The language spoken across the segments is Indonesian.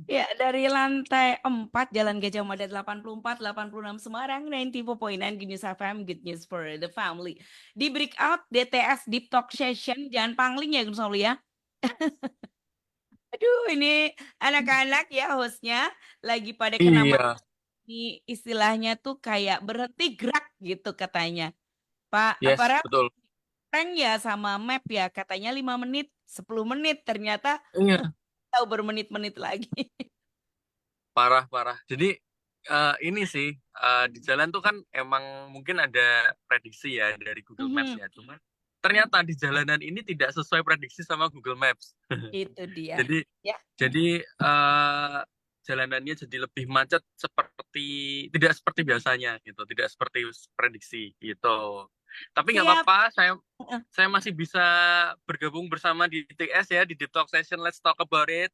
Ya, dari lantai 4 Jalan Gajah Mada 84, 86 Semarang, 94.9 Good News FM, Good News for the Family. Di breakout DTS Deep Talk Session, jangan pangling ya Gus Solly ya. Aduh, ini anak-anak ya hostnya lagi pada kena Iya, ini istilahnya tuh kayak berhenti gerak gitu katanya. Pak, apa yes, betul. prank ya sama map ya katanya 5 menit, 10 menit ternyata Iya, tahu bermenit-menit lagi. parah-parah. Jadi ini sih di jalan tuh kan emang mungkin ada prediksi ya dari Google Maps Mhm. ya. Cuman ternyata di jalanan ini tidak sesuai prediksi sama Google Maps. Itu dia. Jadi Ya. jadi jalanannya jadi lebih macet seperti tidak seperti biasanya gitu, tidak seperti prediksi gitu. Tapi nggak Siap. apa-apa, saya masih bisa bergabung bersama di TS ya di Deep Talk Session. Let's talk about it.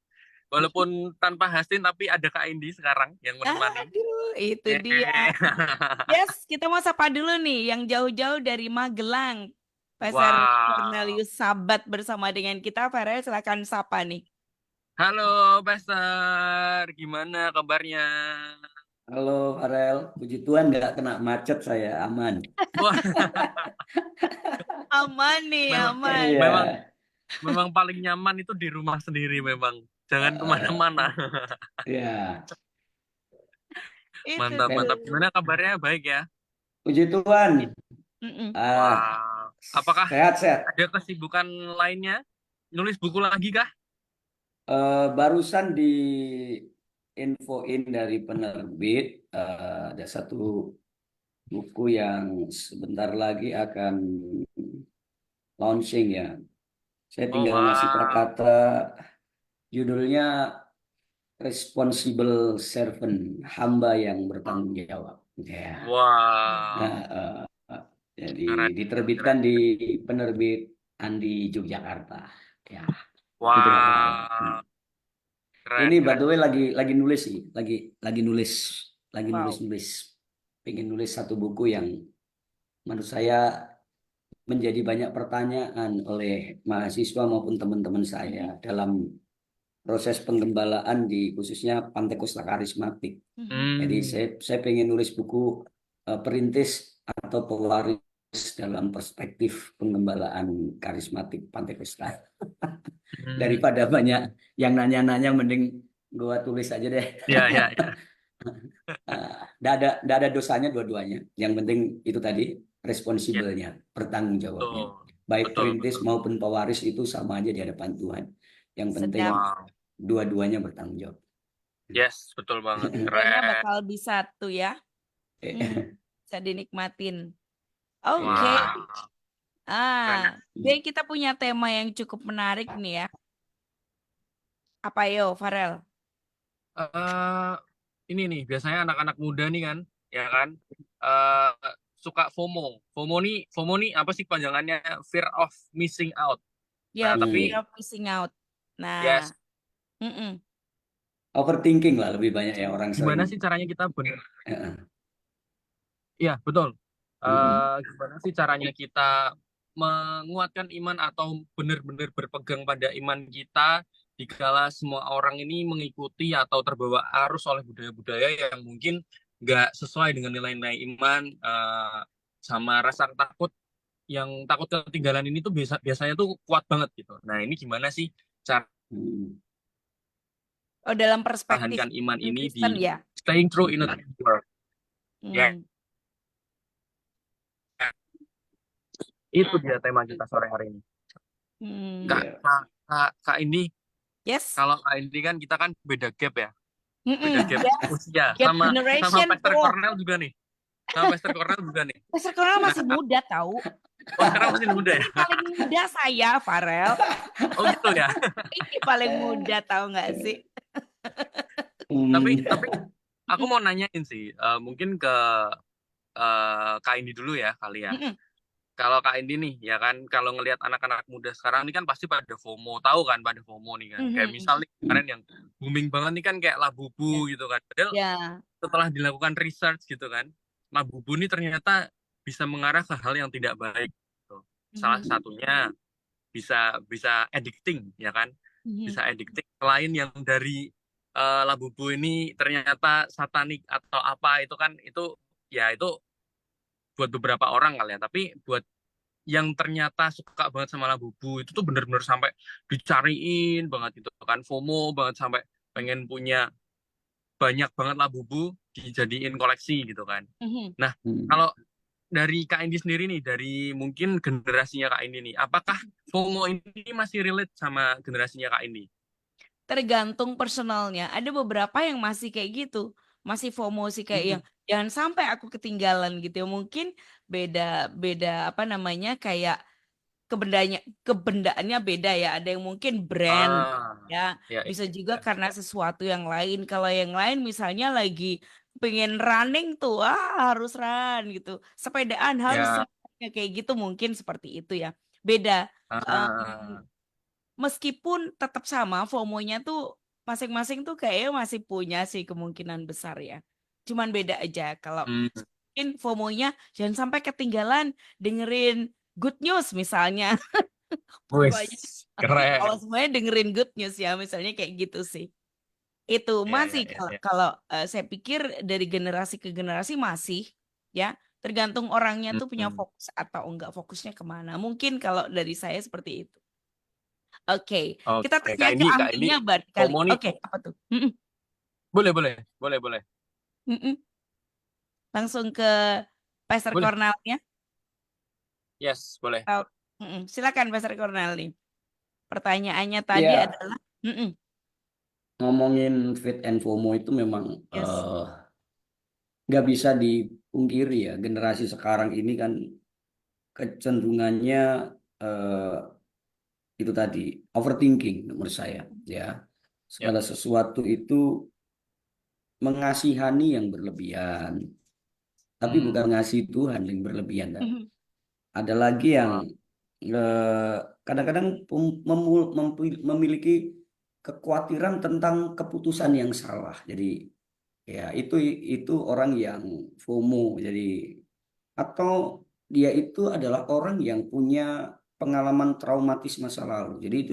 Walaupun tanpa Hastin tapi ada Kak Indi sekarang yang menemani. Aduh, itu dia. Eh, Yes, kita mau sapa dulu nih yang jauh-jauh dari Magelang. Pasar wow. Cornelius Sabat bersama dengan kita. Farel, silakan sapa nih. Halo, Pastor. Gimana kabarnya? Halo Farel, puji Tuhan nggak kena macet saya, aman. Wah, Aman nih, memang aman. Iya, memang memang paling nyaman itu di rumah sendiri memang. Jangan eh, kemana-mana. iya. Itu Mantap, tuh. mantap. Gimana kabarnya? Baik ya? Puji Tuhan, Mm-mm. ah Wah, apakah sehat-sehat. ada kesibukan lainnya? Nulis buku lagi kah? Barusan di infoin dari penerbit, ada satu buku yang sebentar lagi akan launching ya. Saya Oh, tinggal ngasih wow. kata, judulnya Responsible Servant, hamba yang bertanggung jawab. Ya. Nah, Wow. jadi Keren, diterbitkan keren. di penerbit Andi Yogyakarta. Ya, itu Pak Farel. Wow. Ini Keren, by keren. the way lagi nulis sih, lagi nulis, Wow. nulis. Pengen nulis satu buku yang menurut saya menjadi banyak pertanyaan oleh mahasiswa maupun teman-teman saya dalam proses penggembalaan di khususnya Pantai Kosta Karismatik. Mhm. Jadi Hmm. saya pengen nulis buku perintis atau pewaris dalam perspektif penggembalaan karismatik Pantai Kosta. Hmm. Daripada banyak yang nanya-nanya, mending gua tulis aja deh. Ya, ya, ya. Nggak ada dosanya dua-duanya. Yang penting itu tadi Ya, responsibelnya, bertanggung jawabnya. betul. Baik Betul, perintis betul. maupun pewaris itu sama aja di hadapan Tuhan. Yang penting Sedap. Wow. dua-duanya bertanggung jawab. Yes, betul banget. Kayaknya Keren. bakal bisa tuh ya. Hmm, bisa dinikmatin. Oke. Wow. Keren. Jadi kita punya tema yang cukup menarik nih ya. Apa yo, Farel? eh ini nih, biasanya anak-anak muda nih kan, ya kan, eh suka FOMO. FOMO nih apa sih panjangannya? Fear of missing out. Nah, Ya, tapi fear Hmm. of missing out. Nah, yes, mm-mm. Overthinking lah lebih banyak ya orang sering. gimana sih caranya kita benar? eh, Iya, betul. mm, Gimana sih caranya kita menguatkan iman atau benar-benar berpegang pada iman kita dikala semua orang ini mengikuti atau terbawa arus oleh budaya-budaya yang mungkin nggak sesuai dengan nilai-nilai iman, sama rasa takut yang takut ketinggalan ini tuh biasanya tuh kuat banget gitu. Nah, ini gimana sih cara mm. Oh, dalam perspektif mempertahankan iman ini di Kristen ya. staying true in a world? Ya, Hmm. itu dia tema kita sore hari ini. Kak, Hmm. Iya. Kak, Kak ini, Yes. kalau Kak ini kan kita kan beda gap ya, beda Mm-mm. gap Yes. usia Gap sama generation Pastor tuh. Cornell juga nih, sama Pastor Cornell juga nih. Pastor Cornel masih muda tahu. Oh, sekarang masih muda ya? Ini paling muda saya, Farel. Oh gitu ya. Ini paling muda tahu nggak sih? Hmm. Tapi aku mau nanyain sih, mungkin ke Kak Indi dulu ya kali ya. Mm-mm. Kalau Kak Indi nih, ya kan, kalau ngelihat anak-anak muda sekarang ini kan pasti pada FOMO, tahu kan pada FOMO nih kan. Kayak Mhm. misalnya kemarin yang booming banget nih kan kayak Labubu Ya. gitu kan. Padahal Ya. setelah dilakukan research gitu kan, Labubu ini ternyata bisa mengarah ke hal yang tidak baik. Gitu. Salah Mhm. satunya bisa addicting ya kan, Mhm. bisa addicting. Selain yang dari Labubu ini ternyata satanik atau apa itu kan itu ya itu buat beberapa orang kali ya, tapi buat yang ternyata suka banget sama Labubu itu tuh bener-bener sampai dicariin banget itu kan, FOMO banget sampai pengen punya banyak banget Labubu dijadiin koleksi gitu kan. Mhm. Nah, Hmm. kalau dari Kak Indi sendiri nih, dari mungkin generasinya Kak Indi nih, apakah FOMO ini masih relate sama generasinya Kak Indi? Tergantung personalnya. Ada beberapa yang masih kayak gitu, masih FOMO sih kayak yang Hmm. jangan sampai aku ketinggalan gitu ya. Mungkin beda beda apa namanya kayak kebendaannya beda ya. Ada yang mungkin brand Ah, ya, ya, ya, bisa juga ya. karena sesuatu yang lain. Kalau yang lain misalnya lagi pengen running tuh, harus run gitu. Sepedaan harus Ya, run. Ya, kayak gitu mungkin seperti itu ya. Beda. ah, Meskipun tetap sama FOMO-nya tuh masing-masing tuh kayaknya masih punya sih kemungkinan besar ya. Cuman beda aja kalau hmm, mungkin FOMO-nya jangan sampai ketinggalan dengerin good news misalnya. Pokoknya wis, kalau keren. semuanya dengerin good news ya misalnya kayak gitu sih. Itu Ya, ya, masih ya, kalau ya. kalau saya pikir dari generasi ke generasi masih ya tergantung orangnya tuh punya Hmm. fokus atau enggak fokusnya kemana. Mungkin kalau dari saya seperti itu. Oke, kita Oke, tanya ke Kak Indi, ahlinya barangkali. FOMO nih, Oke, apa tuh? Mm-mm, boleh, boleh, boleh, boleh, mm-mm. Langsung ke Pastor boleh, Cornelnya. yes, boleh. Oh, silakan Pastor Cornel nih. Pertanyaannya tadi Ya, adalah, ngomongin fit and FOMO itu memang yes. nggak bisa dipungkiri ya. Generasi sekarang ini kan kecenderungannya eh, itu tadi overthinking menurut saya ya. Ya, Segala sesuatu itu mengasihani yang berlebihan, tapi bukan hmm. ngasih Tuhan yang berlebihan. Mhm, Ada lagi yang Ah, eh, kadang-kadang memiliki kekhawatiran tentang keputusan yang salah. Jadi ya itu orang yang FOMO. Jadi atau dia itu adalah orang yang punya pengalaman traumatis masa lalu. Jadi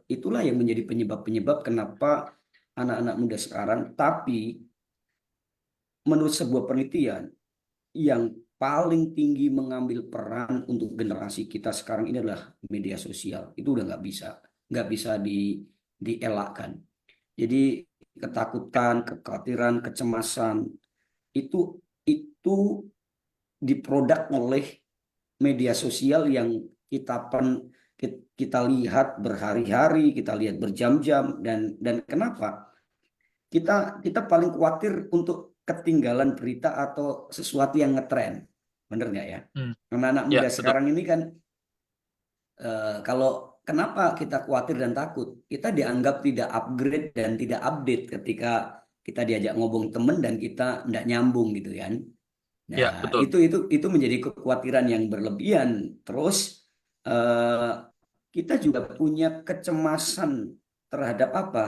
itulah yang menjadi penyebab-penyebab kenapa anak-anak muda sekarang. Tapi menurut sebuah penelitian yang paling tinggi mengambil peran untuk generasi kita sekarang ini adalah media sosial. Itu udah nggak bisa dielakkan. Jadi ketakutan, kekhawatiran, kecemasan itu diproduk oleh media sosial yang kita lihat berhari-hari, kita lihat berjam-jam, dan kenapa kita paling khawatir untuk ketinggalan berita atau sesuatu yang ngetren, bener nggak ya? hmm. Karena anak Ya, muda betul. sekarang ini kan kalau kenapa kita khawatir dan takut, kita dianggap tidak upgrade dan tidak update ketika kita diajak ngomong temen dan kita tidak nyambung gitu kan. Nah, Ya, betul. itu menjadi kekhawatiran yang berlebihan. Terus eh, kita juga punya kecemasan terhadap apa?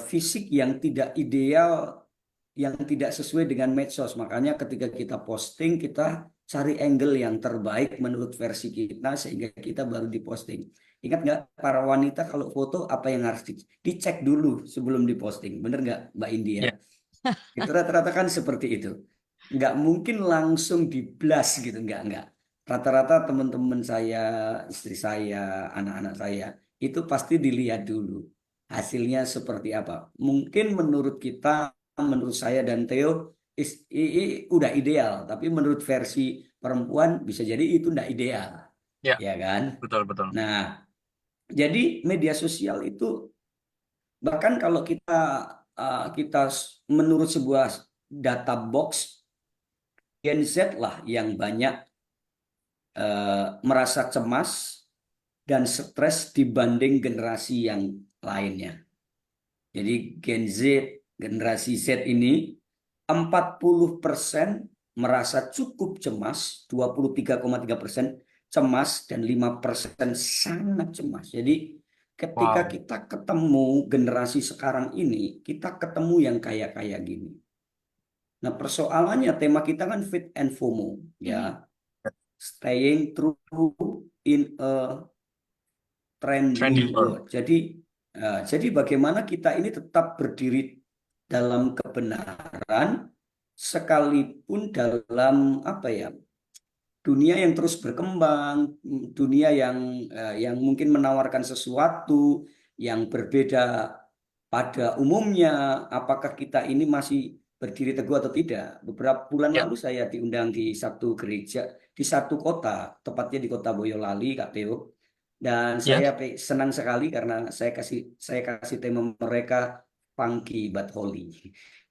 Fisik yang tidak ideal, yang tidak sesuai dengan medsos. Makanya ketika kita posting, kita cari angle yang terbaik menurut versi kita sehingga kita baru diposting. Ingat nggak para wanita kalau foto apa yang harus dicek dulu sebelum diposting? Bener nggak Mbak India? Ya, Itu rata-rata kan seperti itu. Nggak mungkin langsung diblas gitu, nggak. Rata-rata teman-teman saya, istri saya, anak-anak saya, itu pasti dilihat dulu. Hasilnya seperti apa. Mungkin menurut kita, menurut saya dan Theo, udah ideal. Tapi menurut versi perempuan, bisa jadi itu nggak ideal. ya, Ya kan? betul, betul. Nah, jadi media sosial itu, bahkan kalau kita menurut sebuah data box, Gen Z lah yang banyak merasa cemas dan stres dibanding generasi yang lainnya. Jadi generasi Z ini 40% merasa cukup cemas, 23,3% cemas, dan 5% sangat cemas. Jadi ketika Wow. kita ketemu generasi sekarang ini, kita ketemu yang kayak gini. Nah, persoalannya tema kita kan fit and FOMO, mhm. ya. Staying true in a trending Trending word. word. Jadi bagaimana kita ini tetap berdiri dalam kebenaran sekalipun dalam apa ya, dunia yang terus berkembang, dunia yang mungkin menawarkan sesuatu yang berbeda pada umumnya. Apakah kita ini masih berdiri teguh atau tidak? Beberapa bulan Ya. lalu saya diundang di satu gereja di satu kota, tepatnya di kota Boyolali, Kak Teo. Dan Ya. saya senang sekali karena saya kasih tema mereka funky but holy.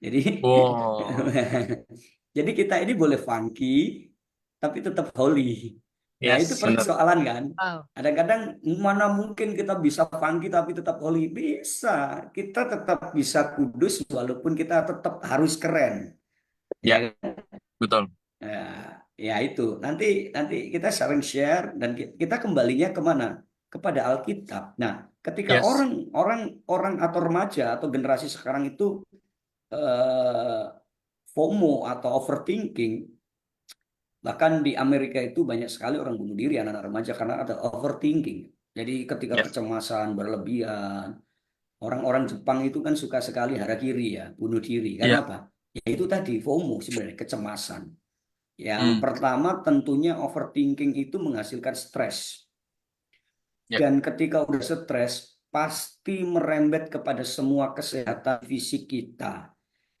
Jadi Wow. jadi kita ini boleh funky tapi tetap holy. Nah, itu Yes, benar. persoalan kan. Wow. Kadang-kadang mana mungkin kita bisa funky tapi tetap holy? Bisa. Kita tetap bisa kudus walaupun kita tetap harus keren. Ya, Ya, betul. ya itu. Nanti kita saling share dan kita kembalinya kemana? Kepada Alkitab. Nah, ketika Yes. orang atau remaja atau generasi sekarang itu eh, FOMO atau overthinking, bahkan di Amerika itu banyak sekali orang bunuh diri anak-anak remaja karena ada overthinking. Jadi ketika Ya. kecemasan berlebihan, orang-orang Jepang itu kan suka sekali harakiri ya, bunuh diri. Iya. Karena apa? Ya itu tadi FOMO sebenarnya, kecemasan. Yang Hmm. pertama tentunya overthinking itu menghasilkan stres. Ya. Dan ketika udah stres, pasti merembet kepada semua kesehatan fisik kita.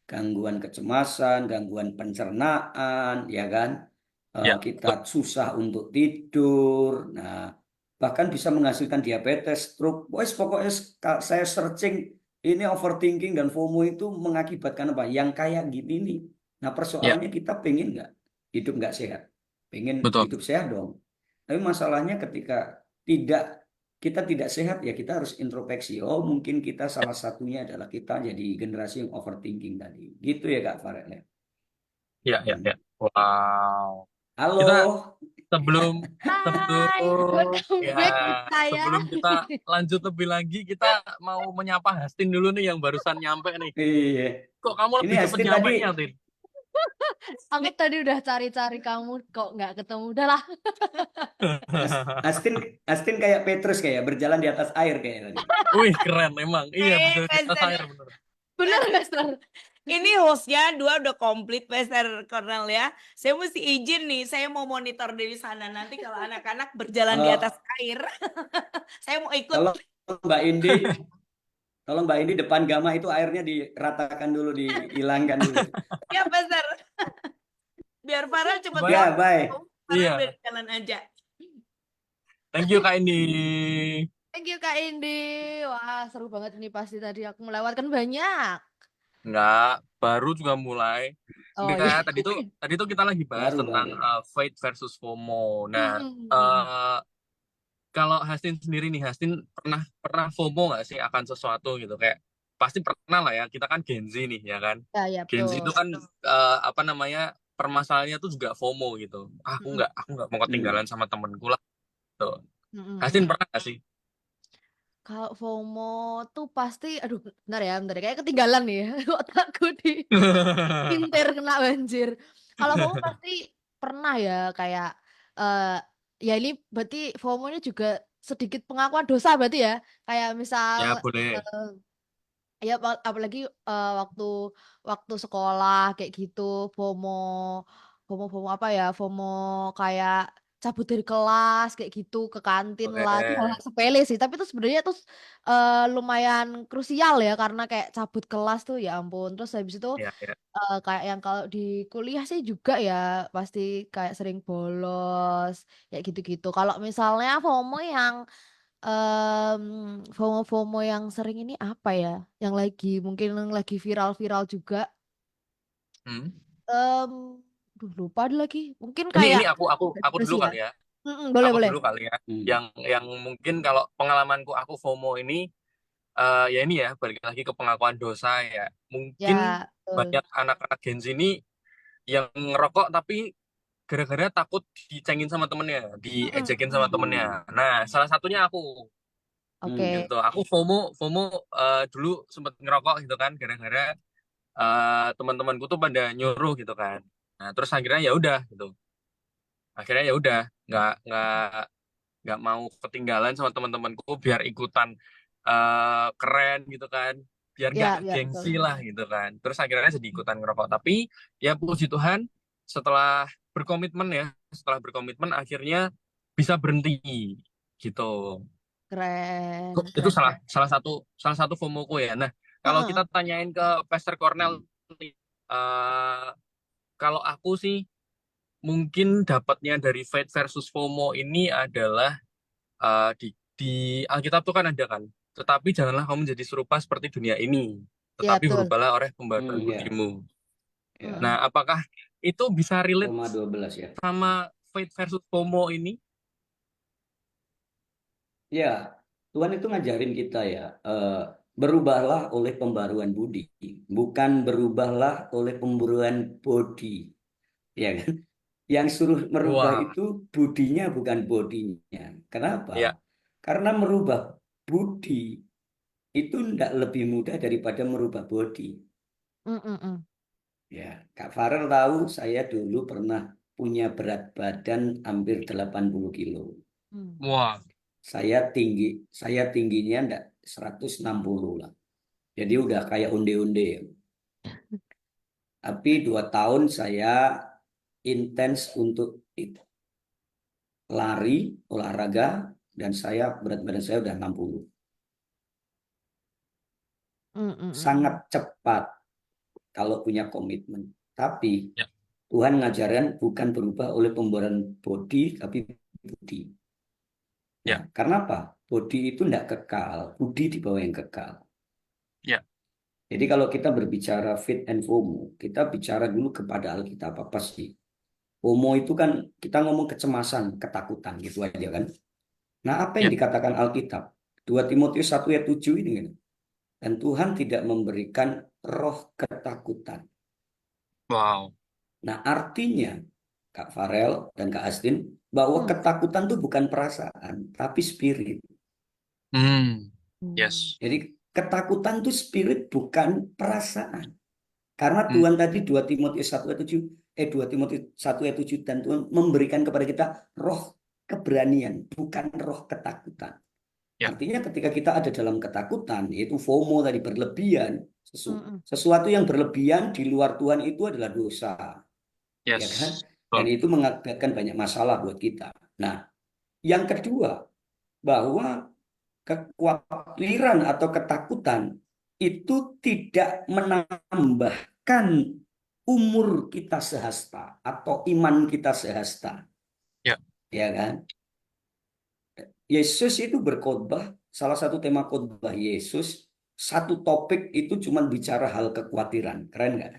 Gangguan kecemasan, gangguan pencernaan, ya kan? Ya. Kita susah untuk tidur. Nah, bahkan bisa menghasilkan diabetes, stroke. Pokoknya saya searching ini overthinking dan FOMO itu mengakibatkan apa? Yang kayak gini nih. Nah, Ya. persoalannya kita pengen nggak hidup nggak sehat? Pengen Betul. hidup sehat dong. Tapi masalahnya ketika tidak kita tidak sehat ya kita harus introspeksi. Oh mungkin kita salah satunya adalah kita jadi generasi yang overthinking tadi. Gitu ya Kak Farel ya. Ya, ya, ya. Wow. Kita Halo. sebelum Hai, sebelum welcome ya back saya. sebelum kita lanjut lebih lagi, kita mau menyapa Hastin dulu nih yang barusan nyampe nih. Iya. Kok kamu Ini lebih cepet Hastin nyampe tadi. nya, Tin? Aku tadi udah cari-cari kamu kok nggak ketemu. Udahlah. Hastin kayak Petrus kayak berjalan di atas air kayak tadi. Wih, keren emang. Iya, betul. Kita Pastor. air bener. Bener, Master. Ini hostnya dua udah komplit, Pastor Cornel ya. Saya mesti izin nih, saya mau monitor dari sana. Nanti kalau anak-anak berjalan di Eh, atas air, saya mau ikut. Tolong Mbak Indi depan Gama itu airnya diratakan dulu, dihilangkan dulu. Ya, Pastor. Biar Farel cepet Baik. Ya, banget. bye. Farel Iya. biar jalan aja. Thank you Kak Indi. Thank you Kak Indi. Wah, seru banget ini pasti tadi aku melewatkan banyak. Enggak, baru juga mulai. Oh Enggak, iya. tadi tuh kita lagi bahas Baru, tentang faith versus FOMO. Nah, Hmm. kalau Hastin sendiri nih, Hastin pernah FOMO nggak sih akan sesuatu gitu? Kayak pasti pernah lah ya. Kita kan Gen Z nih ya kan. Ya, ya, Gen Z itu betul. kan apa namanya, permasalahannya tuh juga FOMO gitu. Aku Mm-mm. nggak mau ketinggalan sama temenku lah. Tuh. Mm-mm. Hastin pernah nggak sih? Kalau FOMO tuh pasti, aduh, bentar ya, kayak ketinggalan nih ya. Otakku di pintir kena banjir. Kalau FOMO pasti pernah ya, kayak eh ya ini berarti FOMO-nya juga sedikit pengakuan dosa berarti ya. Kayak misal Ya boleh. eh, ya apalagi waktu waktu sekolah kayak gitu, FOMO FOMO FOMO apa ya, FOMO kayak cabut dari kelas kayak gitu ke kantin lah, itu hal Boleh. sepele sih, tapi itu sebenarnya tuh lumayan krusial ya, karena kayak cabut kelas tuh ya ampun. Terus habis itu Ya, ya. kayak yang kalau di kuliah sih juga ya pasti kayak sering bolos kayak gitu-gitu. Kalau misalnya FOMO yang FOMO-FOMO yang sering ini apa ya? Yang lagi mungkin yang lagi viral-viral juga. Hmm. Lupa deh lagi. Mungkin Ini kayak aku depresi dulu ya. kali ya. Boleh Aku boleh. dulu kali ya. Hmm. Yang mungkin kalau pengalamanku aku FOMO ini ya ini ya, balik lagi ke pengakuan dosa ya. Mungkin Ya, betul. banyak anak-anak Gen Z ini yang ngerokok tapi gara-gara takut dicengin sama temennya, diejekin sama temennya. Nah, salah satunya aku Oke. gitu. Aku FOMO dulu sempet ngerokok gitu kan, gara-gara teman-temanku tuh pada nyuruh gitu kan. Nah, terus akhirnya ya udah gitu. Akhirnya ya udah nggak nggak mau ketinggalan sama teman-temanku biar ikutan keren gitu kan, biar nggak Ya, betul. gengsi lah gitu kan. Terus akhirnya jadi ikutan ngerokok. Tapi ya puji Tuhan setelah berkomitmen akhirnya bisa berhenti gitu. Keren, Itu keren, salah keren. salah satu FOMO-ku ya. Nah, kalau kita Heeh. tanyain ke Pastor Cornel nih, eh, kalau aku sih mungkin dapatnya dari Faith versus FOMO ini adalah di Alkitab tuh kan ada kan. Tetapi janganlah kamu menjadi serupa seperti dunia ini, Ya, tetapi betul. berubahlah oleh pembaharuan Ya, budimu. ya. Nah, apakah itu bisa relate Roma 12 ya. sama Faith versus FOMO ini? Ya, Tuhan itu ngajarin kita ya, berubahlah oleh pembaruan budi, bukan berubahlah oleh pembaruan body, ya kan? Yang suruh merubah Wah, itu budinya bukan bodinya. ya, Kenapa? Karena merubah budi itu tidak lebih mudah daripada merubah body. Mm-mm-mm. Ya, Kak Farel tahu saya dulu pernah punya berat badan hampir 80 kilo. Mm. wah, Saya tingginya enggak 160 lah. Jadi udah kayak onde-onde. Tapi 2 tahun saya intens untuk lari, olahraga, dan berat badan saya udah 60. Mm-mm-mm. Sangat cepat kalau punya komitmen. Tapi ya, Tuhan ngajarin bukan berubah oleh pembaruan body, tapi budi. Nah, ya, karena apa? Body itu enggak kekal, budi di bawah yang kekal. ya, Jadi kalau kita berbicara fit and FOMO, kita bicara dulu kepada Alkitab apa sih? FOMO itu kan kita ngomong kecemasan, ketakutan gitu aja kan. Nah, apa yang ya, dikatakan Alkitab? 2 Timotius 1 ayat 7 ini kan. Dan Tuhan tidak memberikan roh ketakutan. wow, Nah, artinya Kak Farel dan Kak Astin bahwa Mm. ketakutan itu bukan perasaan, tapi spirit. hmm, Mm. yes, Jadi ketakutan itu spirit bukan perasaan. Karena hmm, Tuhan tadi 2 Timotius 1 ayat 7, 2 Timotius 1 ayat 7, dan Tuhan memberikan kepada kita roh keberanian, bukan roh ketakutan. ya, Artinya ketika kita ada dalam ketakutan, yaitu FOMO tadi, berlebihan, Mm-mm. sesuatu yang berlebihan di luar Tuhan itu adalah dosa, ya kan? yes, Dan betul, itu mengakibatkan banyak masalah buat kita. Nah, yang kedua, bahwa kekhawatiran atau ketakutan itu tidak menambahkan umur kita sehasta atau iman kita sehasta, ya, ya kan? Yesus itu berkhotbah, salah satu tema khotbah Yesus, satu topik itu cuma bicara hal kekhawatiran. Keren nggak?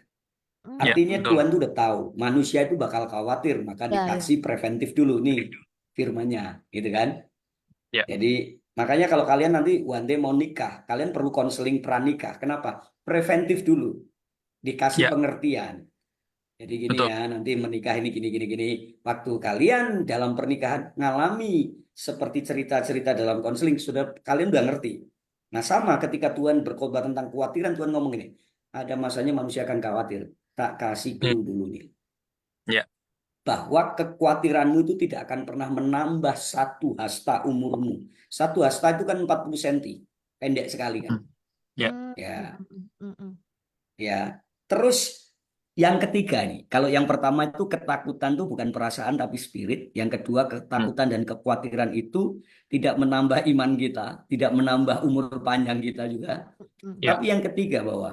ya, Artinya betul, Tuhan tuh udah tahu manusia itu bakal khawatir, maka Ya, ya. dikasih preventif dulu nih firmannya, gitu kan? ya, Jadi makanya kalau kalian nanti one day mau nikah, kalian perlu konseling pranikah. Kenapa? Preventif dulu, dikasih ya, pengertian. Jadi gini betul, ya, nanti menikah ini gini. Waktu kalian dalam pernikahan ngalami seperti cerita-cerita dalam konseling, kalian udah ngerti. Nah sama ketika Tuhan berkhotbah tentang kekhawatiran, Tuhan ngomong gini, ada masanya manusia akan khawatir. Tak kasih hmm, clue dulu nih. ya, Bahwa kekhawatiranmu itu tidak akan pernah menambah 1 hasta umurmu. 1 hasta itu kan 40 cm. Pendek sekali kan. hmm, ya, Ya, Mm-mm. ya. Terus yang ketiga nih, kalau yang pertama itu ketakutan itu bukan perasaan tapi spirit. Yang kedua hmm, ketakutan dan kekhawatiran itu tidak menambah iman kita, tidak menambah umur panjang kita juga. Mm-mm. ya, Tapi yang ketiga bahwa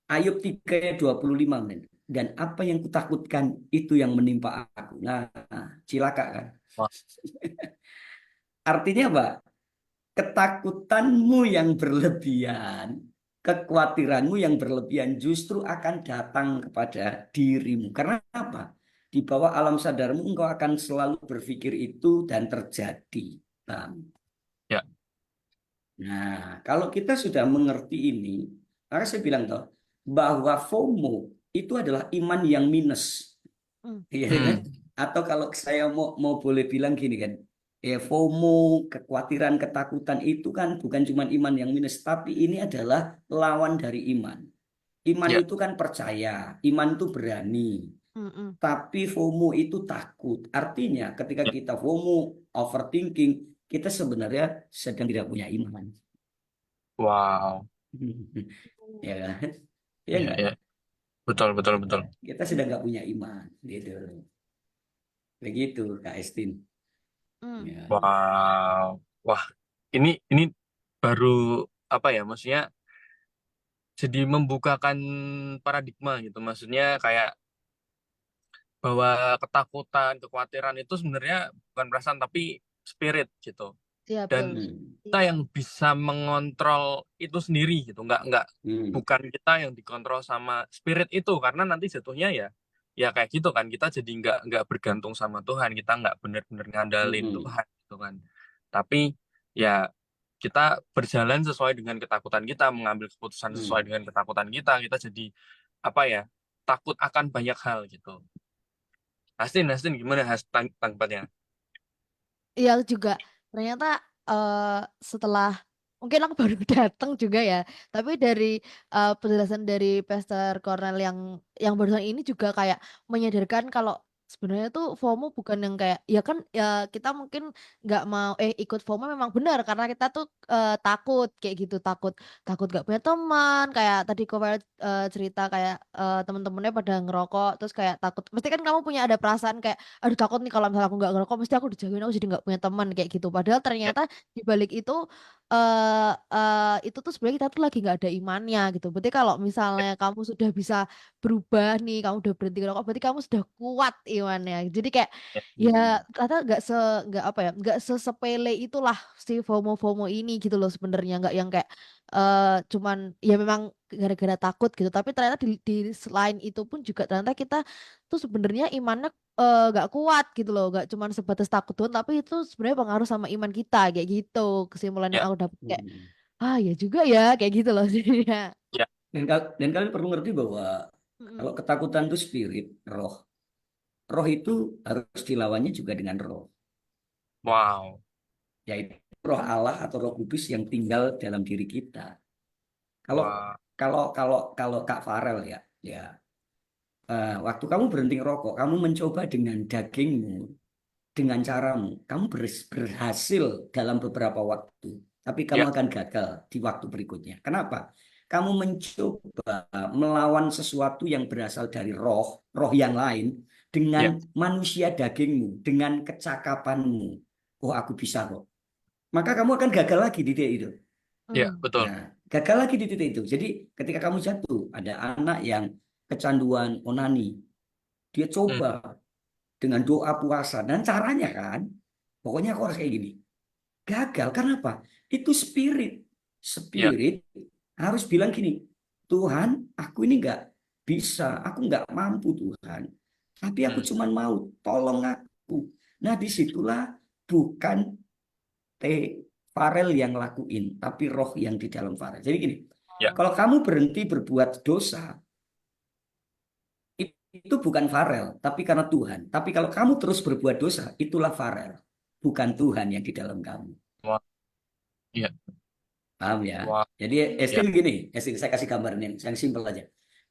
Ayub 3 ayat 25 men. Dan apa yang kutakutkan itu yang menimpa aku. Nah, cilaka kan. wah, Artinya apa? Ketakutanmu yang berlebihan, kekhawatiranmu yang berlebihan justru akan datang kepada dirimu. Karena apa? Di bawah alam sadarmu engkau akan selalu berpikir itu dan terjadi. ya, Nah, kalau kita sudah mengerti ini, maka saya bilang toh bahwa FOMO itu adalah iman yang minus. Mm. Iya kan? hmm, Atau kalau saya mau boleh bilang gini kan, FOMO, kekhawatiran, ketakutan itu kan bukan cuma iman yang minus, tapi ini adalah lawan dari iman. Iman ya, itu kan percaya, iman itu berani. Mm-mm. Tapi FOMO itu takut. Artinya ketika Ya. kita FOMO, overthinking, kita sebenarnya sedang tidak punya iman. Wow. Ya kan? Ya Ya, enggak? ya. Betul, betul, betul. Kita sedang nggak punya iman. Gitu. Begitu, Kak Estin. Mm. Ya. Wow. Wah, ini baru apa ya? Maksudnya jadi membukakan paradigma gitu. Maksudnya kayak bahwa ketakutan, kekhawatiran itu sebenarnya bukan perasaan tapi spirit gitu. Iya betul. Dan Hmm. kita yang bisa mengontrol itu sendiri gitu. Hmm. Bukan kita yang dikontrol sama spirit itu, karena nanti jatuhnya ya kayak gitu kan, kita jadi nggak bergantung sama Tuhan, kita nggak benar-benar ngandalin Hmm. Tuhan gitu kan. Tapi ya kita berjalan sesuai dengan ketakutan kita, mengambil keputusan sesuai Hmm. dengan ketakutan kita jadi apa ya, takut akan banyak hal gitu. Hastin gimana tanggapannya? Iya juga ternyata setelah mungkin aku baru datang juga ya, tapi dari penjelasan dari Pastor Cornel yang barusan ini juga kayak menyadarkan kalau sebenarnya tuh FOMO bukan yang kayak ya kan ya kita mungkin nggak mau ikut FOMO memang benar karena kita tuh takut kayak gitu, takut takut gak punya teman kayak tadi Cornel cerita kayak teman-temannya pada ngerokok terus kayak takut mesti kan kamu punya ada perasaan kayak aduh takut nih kalau misalnya aku nggak ngerokok mesti aku dijauhin aku jadi nggak punya teman kayak gitu padahal Ya, ternyata di balik itu itu tuh sebenarnya kita tuh lagi nggak ada imannya gitu. Berarti kalau misalnya kamu sudah bisa berubah nih, kamu udah berhenti ngerokok, berarti kamu sudah kuat imannya. Jadi kayak ya, ya Hmm. ternyata nggak apa ya, nggak sesepele itulah si FOMO ini gitu loh sebenarnya nggak yang kayak cuman ya memang gara-gara takut gitu. Tapi ternyata di selain itu pun juga ternyata kita tuh sebenarnya imannya nggak kuat gitu loh, nggak cuman sebatas takut doang, tapi itu sebenarnya pengaruh sama iman kita kayak gitu. Kesimpulan yang ya, aku dapat kayak Hmm. ya juga ya kayak gitu loh jadinya. ya, Dan kalian perlu ngerti bahwa kalau Mm-mm. ketakutan itu spirit, roh. Roh itu harus dilawannya juga dengan roh. wow, Yaitu roh Allah atau roh kudus yang tinggal dalam diri kita. Kalau wow, kalau Kak Farel ya, waktu kamu berhenti ngerokok, kamu mencoba dengan dagingmu, dengan caramu, kamu berhasil dalam beberapa waktu, tapi kamu ya, akan gagal di waktu berikutnya. Kenapa? Kamu mencoba melawan sesuatu yang berasal dari roh yang lain dengan ya, manusia dagingmu, dengan kecakapanmu. Oh, aku bisa kok. Maka kamu akan gagal lagi di titik itu. ya, Mm. betul. Nah, gagal lagi di titik itu. Jadi ketika kamu jatuh, ada anak yang kecanduan onani. Dia Hmm, coba dengan doa puasa. Dan caranya kan, pokoknya aku harus kayak gini. Gagal, karena apa? Itu spirit. ya, Spirit harus bilang gini, Tuhan, aku ini nggak bisa, aku nggak mampu Tuhan. Tapi aku hmm, cuma mau, tolong aku. Nah, disitulah bukan Farel yang lakuin, tapi roh yang di dalam Farel. Jadi gini, ya, kalau kamu berhenti berbuat dosa, itu bukan Farel, tapi karena Tuhan. Tapi kalau kamu terus berbuat dosa, itulah Farel, bukan Tuhan yang di dalam kamu. wow, ya, Paham ya? wow, Jadi ya, Estin gini, Estin saya kasih gambaran yang simpel aja.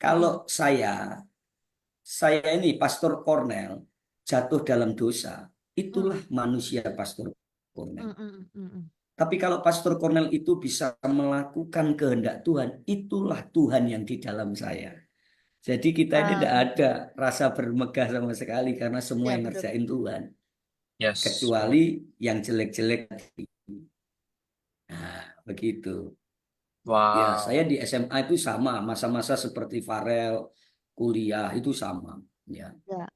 Kalau Mm-mm. saya ini Pastor Cornel jatuh dalam dosa, itulah Mm. manusia Pastor Cornel. Mm-mm. Mm-mm. Tapi kalau Pastor Cornel itu bisa melakukan kehendak Tuhan, itulah Tuhan yang di dalam saya. Jadi kita ini tidak Ah, ada rasa bermegah sama sekali karena semua ya yang betul. ngerjain Tuhan. yes, Kecuali yang jelek-jelek. Nah, begitu. Ya, saya wow, di SMA itu sama, masa-masa seperti Farel, kuliah itu sama. Ya. Ya.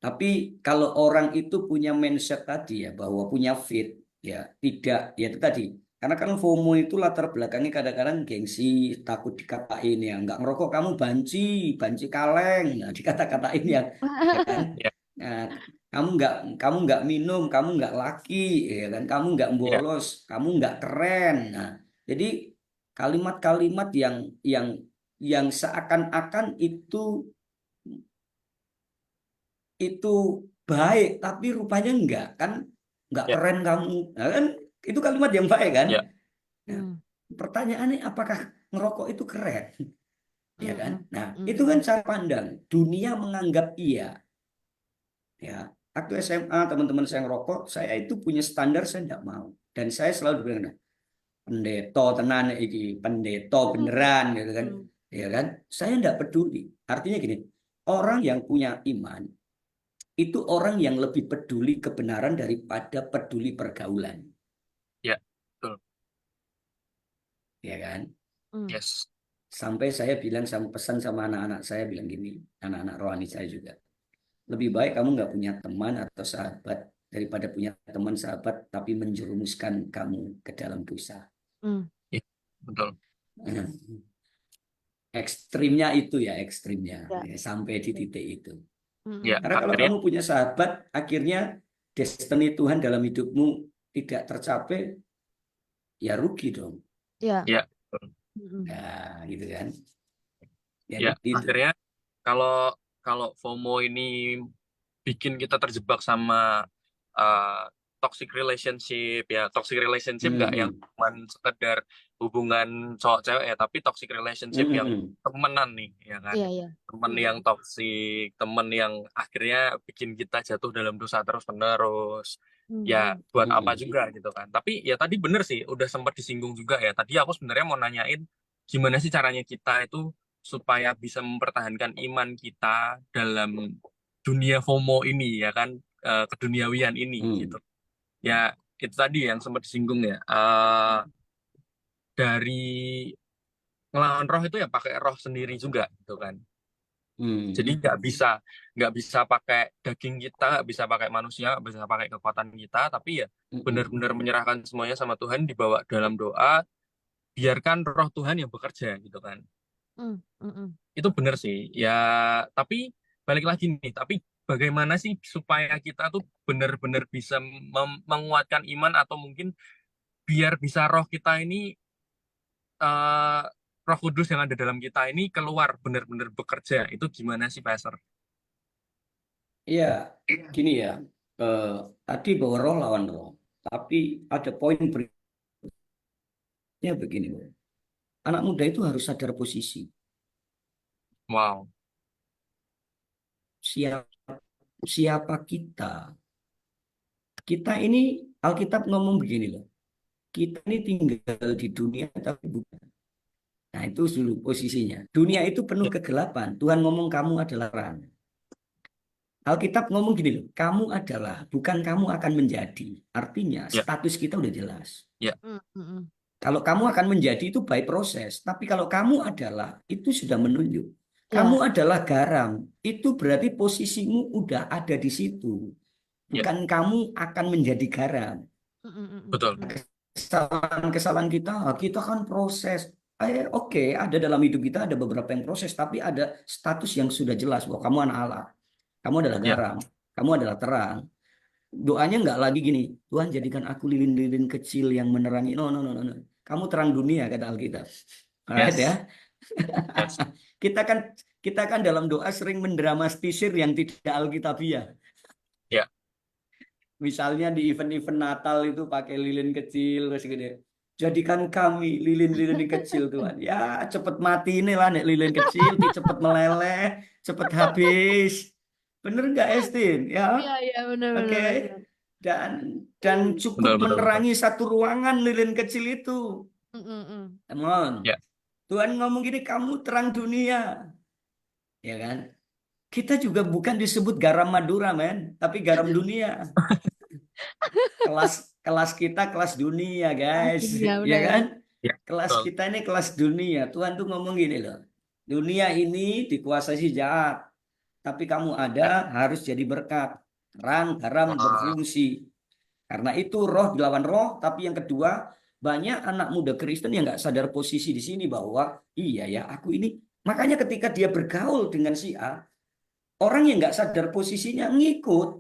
Tapi kalau orang itu punya mindset tadi ya, bahwa punya fit, ya tidak, ya itu tadi. Karena kan FOMO itu latar belakangnya kadang-kadang gengsi, takut dikatain ya, nggak ngerokok kamu banci, banci kaleng, nah, dikata-katain ya, ya kan. ya, Nah, kamu nggak minum, kamu nggak laki, ya kan, kamu nggak ya, bolos, kamu nggak keren. Nah, jadi kalimat-kalimat yang yang seakan-akan itu baik, tapi rupanya enggak kan, nggak ya, keren kamu. Nah, kan itu kalimat yang baik kan. ya, Nah, Hmm. pertanyaannya apakah ngerokok itu keren? ya kan? Mm, Nah, mm, itu kan cara pandang. Dunia menganggap iya, ya. Waktu SMA teman-teman saya ngerokok, saya itu punya standar saya tidak mau. Dan saya selalu bilang, "Nah, pendeto tenan iki, pendeto beneran," gitu kan. mm. Ya kan? Saya tidak peduli. Artinya gini, orang yang punya iman itu orang yang lebih peduli kebenaran daripada peduli pergaulan, Ya, betul. ya kan? Mm. Yes. Sampai saya bilang sama pesan sama anak-anak saya bilang gini, anak-anak rohani saya juga. Lebih baik kamu nggak punya teman atau sahabat daripada punya teman sahabat tapi menjerumuskan kamu ke dalam dosa. Mm. Ya, betul. Ekstrimnya itu ya, ekstrimnya Ya. ya, sampai di titik itu. Mm, Ya, Karena kalau akhirnya kamu punya sahabat, akhirnya destiny Tuhan dalam hidupmu tidak tercapai, ya rugi dong. Ya. ya, betul. Mm, Nah, gitu kan. Ya, Jadi itu. akhirnya kalau kalau FOMO ini bikin kita terjebak sama uh, toxic relationship, ya toxic relationship nggak yang Hmm. cuma sekedar hubungan cowok cewek ya, tapi toxic relationship yang Hmm. temenan nih, ya kan, Iya, iya. temen Mm, yang toxic, temen yang akhirnya bikin kita jatuh dalam dosa terus menerus, ya mm. buat apa Hmm. juga gitu kan. Tapi ya tadi bener sih, udah sempat disinggung juga ya. Tadi aku sebenarnya mau nanyain gimana sih caranya kita itu supaya bisa mempertahankan iman kita dalam dunia FOMO ini, ya kan, keduniawian ini gitu. Hmm. Ya itu tadi yang sempat disinggung ya. Dari ngelawan roh itu ya pakai roh sendiri juga gitu kan. Jadi Hmm. nggak bisa pakai daging kita, nggak bisa pakai manusia, nggak bisa pakai kekuatan kita, tapi ya Hmm. benar-benar menyerahkan semuanya sama Tuhan, dibawa dalam doa, biarkan roh Tuhan yang bekerja gitu kan. Mm, mm, mm. Itu benar sih. Ya, tapi balik lagi nih, tapi bagaimana sih supaya kita tuh benar-benar bisa menguatkan iman atau mungkin biar bisa roh kita ini, eh, Roh Kudus yang ada dalam kita ini keluar benar-benar bekerja. Itu gimana sih, Pastor? Iya, gini ya. eh, Tadi bahwa roh lawan roh. Tapi ada poin berikutnya begini, Bro. Anak muda itu harus sadar posisi. Wow. Siapa kita? Kita ini Alkitab ngomong begini loh. Kita ini tinggal di dunia tapi bukan. Nah, itu dulu posisinya. Dunia itu penuh Ya, kegelapan. Tuhan ngomong kamu adalah terang. Alkitab ngomong gini loh, kamu adalah, bukan kamu akan menjadi. Artinya ya, status kita udah jelas. ya, Mm, mm, mm. Kalau kamu akan menjadi itu by proses. Tapi kalau kamu adalah, itu sudah menunjuk. Kamu Ya. adalah garam. Itu berarti posisimu udah ada di situ. ya, Bukan kamu akan menjadi garam. Mm, mm, mm, betul. mm. Kesalahan-kesalahan kita kan proses. Oke, ada dalam hidup kita ada beberapa yang proses, tapi ada status yang sudah jelas bahwa kamu anak Allah, kamu adalah Ya, garam, kamu adalah terang. Doanya nggak lagi gini, Tuhan jadikan aku lilin-lilin kecil yang menerangi. No, no, no, no, no. Kamu terang dunia kata Alkitab. Alright ya. yes, yes, Kita kan kita kan dalam doa sering mendramatisir yang tidak alkitabiah. ya, Misalnya di event-event Natal itu pakai lilin kecil terus gede. Jadikan kami lilin-lilin kecil Tuhan. Ya cepet mati ini lah nek lilin kecil, cepet meleleh, cepet habis. Bener nggak Estin? Ya, Iya, iya, benar, oke. benar, benar. Dan dan cukup betul, betul, betul. menerangi satu ruangan lilin kecil itu. Mm, mm, mm. Come on. Ya, Tuhan ngomong gini, kamu terang dunia, ya kan? Kita juga bukan disebut garam Madura, men, tapi garam dunia. Kelas kelas kita kelas dunia, guys, Iya, ya benar, kan? benar. ya, Kelas betul. kita ini kelas dunia. Tuhan tuh ngomong gini loh. Dunia ini dikuasai si jahat, tapi kamu ada Ya, harus jadi berkat. Terang, garam wah, berfungsi. Karena itu roh dilawan roh, tapi yang kedua banyak anak muda Kristen yang nggak sadar posisi di sini bahwa iya ya aku ini. Makanya ketika dia bergaul dengan si A, orang yang nggak sadar posisinya ngikut.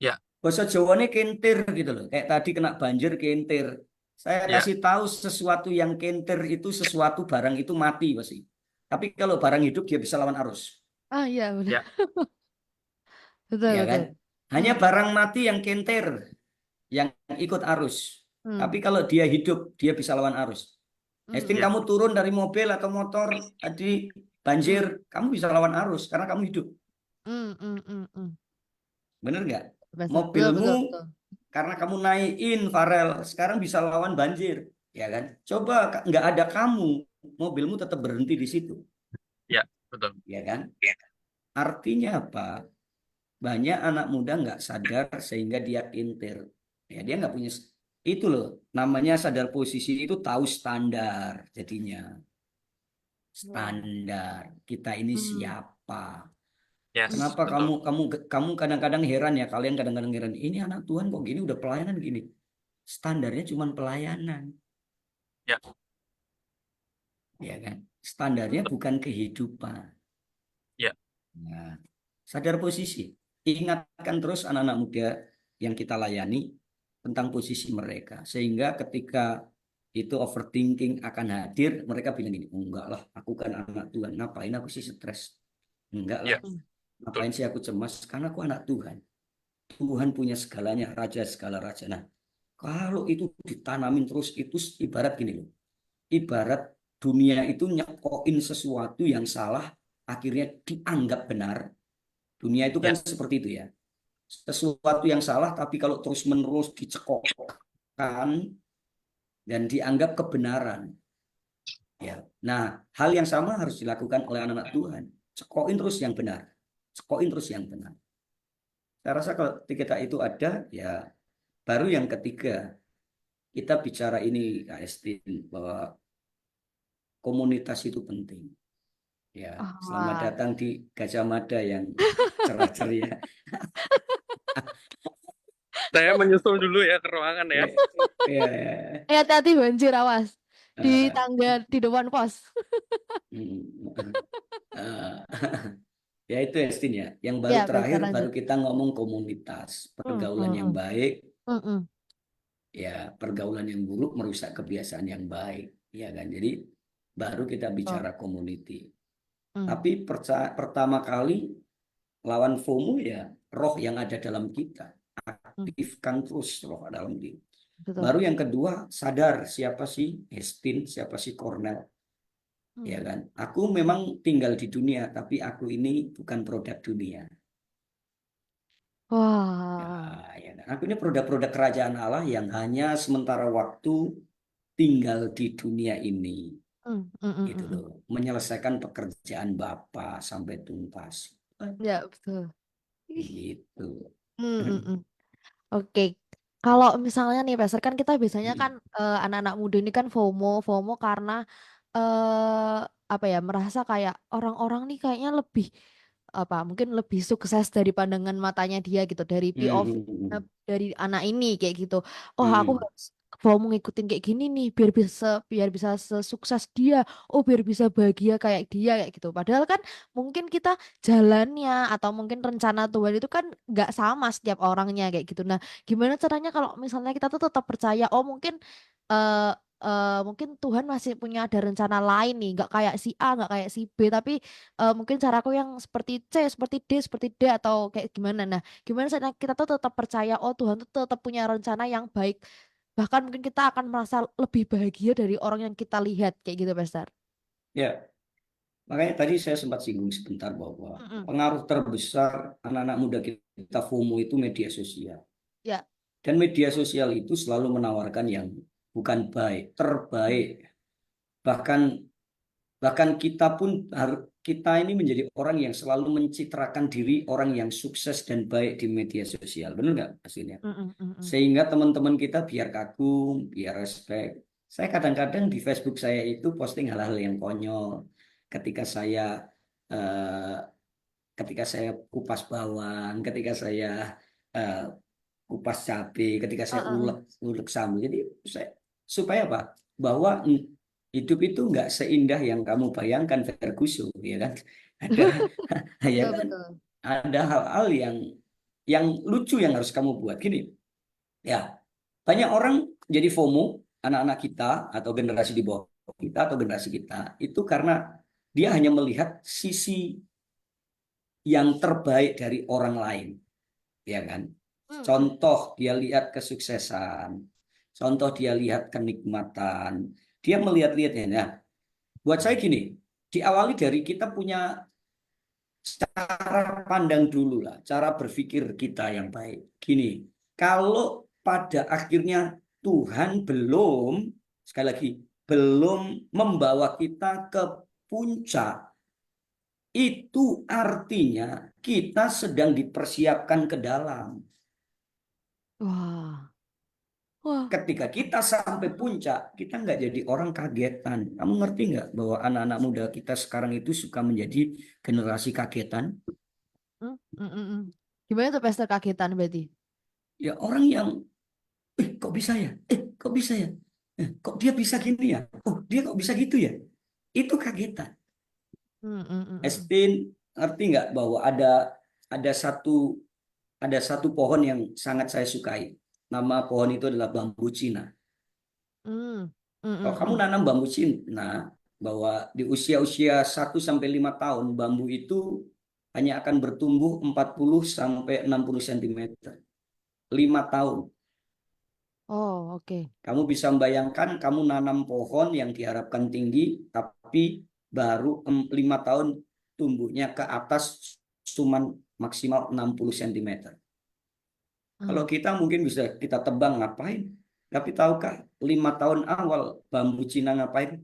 ya, Bahasa Jawanya kentir gitu loh. Kayak tadi kena banjir kentir. Saya ya, kasih tahu sesuatu yang kentir itu sesuatu barang itu mati pasti. Tapi kalau barang hidup dia bisa lawan arus, Ah, iya, benar. ya, Betul, ya kan? betul. Hanya Mm, barang mati yang kentir, yang ikut arus. mm. Tapi kalau dia hidup, dia bisa lawan arus. Estin, Ya. kamu turun dari mobil atau motor tadi banjir, kamu bisa lawan arus karena kamu hidup. Bener nggak? Betul, betul, Mobilmu betul. karena kamu naikin Farel, sekarang bisa lawan banjir, ya kan? Coba nggak ada kamu, mobilmu tetap berhenti di situ, Ya, betul. ya kan? Artinya apa? Banyak anak muda nggak sadar sehingga dia kintir. Ya, dia nggak punya itu loh. Namanya sadar posisi itu tahu standar jadinya. Wah. Standar kita ini siapa? Yes, Kenapa betul. kamu kadang-kadang heran ya, kalian kadang-kadang heran, ini anak Tuhan kok gini udah pelayanan gini. Standarnya cuma pelayanan, Ya, ya kan? Standarnya betul. bukan kehidupan. Ya, Nah, sadar posisi. Ingatkan terus anak-anak muda yang kita layani tentang posisi mereka. Sehingga ketika itu overthinking akan hadir, mereka bilang gini, enggak lah, aku kan anak Tuhan. Ngapain aku sih stres? Enggak lah, ya, betul. ngapain sih aku cemas? Karena aku anak Tuhan. Tuhan punya segalanya, Raja segala raja. Nah, kalau itu ditanamin terus, itu ibarat gini loh. Ibarat dunia itu nyekoin sesuatu yang salah, akhirnya dianggap benar. Dunia itu kan Ya, seperti itu ya. Sesuatu yang salah, tapi kalau terus-menerus dicekokkan dan dianggap kebenaran. Ya. Nah, hal yang sama harus dilakukan oleh anak-anak Tuhan. Cekokin terus yang benar. Cekokin terus yang benar. Saya rasa kalau kita itu ada, ya baru yang ketiga, kita bicara ini, Kak Estin, bahwa komunitas itu penting. Ya, selamat Ah, datang di Gajah Mada yang cerah ceria. saya menyusul dulu ya ke ruangan ya. Ya, hati-hati banjir, awas. Di ya. tangga di depan pos. Ya itu Estin ya. Yang baru Ya, terakhir Pastor, lanjut. baru kita ngomong komunitas, pergaulan yang baik, Mm-mm. ya pergaulan yang buruk merusak kebiasaan yang baik, ya kan. Jadi baru kita Oh. bicara community. Mm. Tapi pertama kali lawan FOMO ya roh yang ada dalam kita, aktifkan terus roh dalam diri. Betul. Baru yang kedua sadar siapa sih Estin, siapa sih Cornel. Ya kan, aku memang tinggal di dunia, tapi aku ini bukan produk dunia. Wah. Ya kan? Aku ini produk-produk kerajaan Allah yang hanya sementara waktu tinggal di dunia ini, gitu loh, menyelesaikan pekerjaan Bapa sampai tuntas. Ya, betul. Gitu. Oke. Kalau misalnya nih, Pastor, kan kita biasanya kan anak-anak muda ini kan FOMO karena apa ya, merasa kayak orang-orang nih kayaknya lebih apa, mungkin lebih sukses dari pandangan matanya dia gitu, dari POV dari anak ini kayak gitu. Oh, aku harus FOMO ngikutin kayak gini nih biar bisa sesukses dia. Oh, biar bisa bahagia kayak dia kayak gitu. Padahal kan mungkin kita jalannya atau mungkin rencana Tuhan itu kan nggak sama setiap orangnya kayak gitu. Nah, gimana caranya kalau misalnya kita tuh tetap percaya, oh mungkin eh mungkin Tuhan masih punya ada rencana lain nih, nggak kayak si A, nggak kayak si B, tapi mungkin caraku yang seperti C, seperti D atau kayak gimana. Nah, gimana caranya kita tuh tetap percaya, oh Tuhan tuh tetap punya rencana yang baik. Bahkan mungkin kita akan merasa lebih bahagia dari orang yang kita lihat kayak gitu, Pastor. Ya, makanya tadi saya sempat singgung sebentar bahwa Mm-mm. pengaruh terbesar anak-anak muda kita FOMO itu media sosial. Ya. Dan media sosial itu selalu menawarkan yang bukan baik, terbaik. Bahkan kita ini menjadi orang yang selalu mencitrakan diri orang yang sukses dan baik di media sosial. Benar nggak maksudnya? Sehingga teman-teman kita biar kagum, biar respect. Saya kadang-kadang di Facebook saya itu posting hal-hal yang konyol. Ketika saya eh, ketika saya kupas bawang, ketika saya eh, kupas cabai, ketika saya ulek sambal. Jadi supaya apa? Bahwa hidup itu nggak seindah yang kamu bayangkan, Ferguson, ya kan? Ada ya Betul, kan? betul. Ada hal-hal yang lucu yang harus kamu buat. Gini, ya banyak orang jadi FOMO, anak-anak kita atau generasi di bawah kita atau generasi kita itu karena dia hanya melihat sisi yang terbaik dari orang lain, ya kan? Contoh dia lihat kesuksesan, contoh dia lihat kenikmatan, Dia melihat-lihatnya. Nah, buat saya gini, diawali dari kita punya cara pandang dulu lah, cara berpikir kita yang baik. Gini, kalau pada akhirnya Tuhan belum, sekali lagi, belum membawa kita ke puncak, itu artinya kita sedang dipersiapkan ke dalam. Wah, wah. Ketika kita sampai puncak, kita nggak jadi orang kagetan. Kamu ngerti nggak bahwa anak-anak muda kita sekarang itu suka menjadi generasi kagetan? Hmm, Gimana tuh pesta kagetan berarti? Ya orang yang, kok bisa ya? Kok bisa ya? Kok dia bisa gini ya? Oh, dia kok bisa gitu ya? Itu kagetan. Estin, ngerti nggak bahwa ada satu ada satu pohon yang sangat saya sukai. Nama pohon itu adalah bambu Cina. Kalau kamu nanam bambu Cina, bahwa di usia-usia 1 sampai 5 tahun bambu itu hanya akan bertumbuh 40 sampai 60 cm. 5 tahun. Oh, oke. Kamu bisa membayangkan kamu nanam pohon yang diharapkan tinggi, tapi baru 5 tahun tumbuhnya ke atas cuman maksimal 60 cm. Kalau kita mungkin bisa kita tebang ngapain? Tapi tahukah 5 tahun awal bambu Cina ngapain?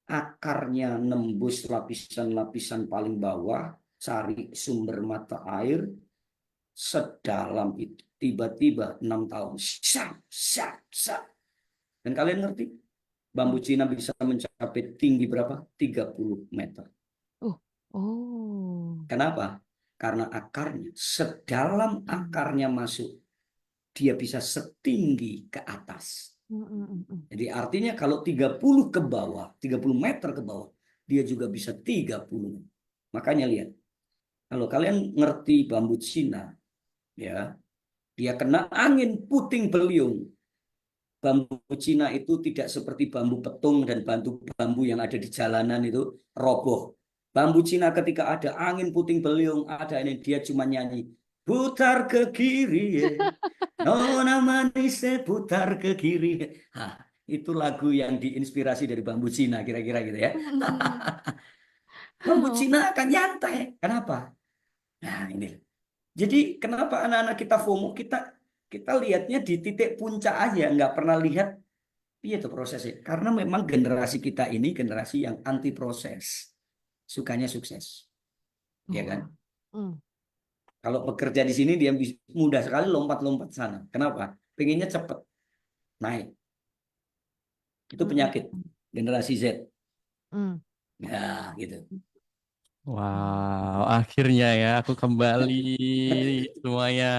Akarnya nembus lapisan-lapisan paling bawah, cari sumber mata air sedalam itu. Tiba-tiba 6 tahun. Sap, sap, sap. Dan kalian ngerti? Bambu Cina bisa mencapai tinggi berapa? 30 meter. Oh. Kenapa? Karena akarnya, sedalam akarnya masuk, dia bisa setinggi ke atas. Jadi artinya kalau 30 ke bawah, 30 meter ke bawah, dia juga bisa 30. Makanya lihat, kalau kalian ngerti bambu Cina, ya, dia kena angin puting beliung. Bambu Cina itu tidak seperti bambu petung dan bambu yang ada di jalanan itu roboh. Bambu Cina ketika ada angin puting beliung, ada ini, dia cuma nyanyi, putar ke kiri, nona manis putar ke kiri. Hah, itu lagu yang diinspirasi dari bambu Cina kira-kira gitu ya. Bambu Cina akan nyantai. Kenapa? Nah ini. Jadi kenapa anak-anak kita FOMO? Kita lihatnya di titik puncak aja, nggak pernah lihat iya tuh prosesnya. Karena memang generasi kita ini generasi yang anti proses, sukanya sukses, ya kan? Kalau bekerja di sini dia mudah sekali lompat-lompat sana. Kenapa? Pengennya cepat naik. Itu penyakit generasi Z. Ya, gitu. Wow, akhirnya ya aku kembali semuanya.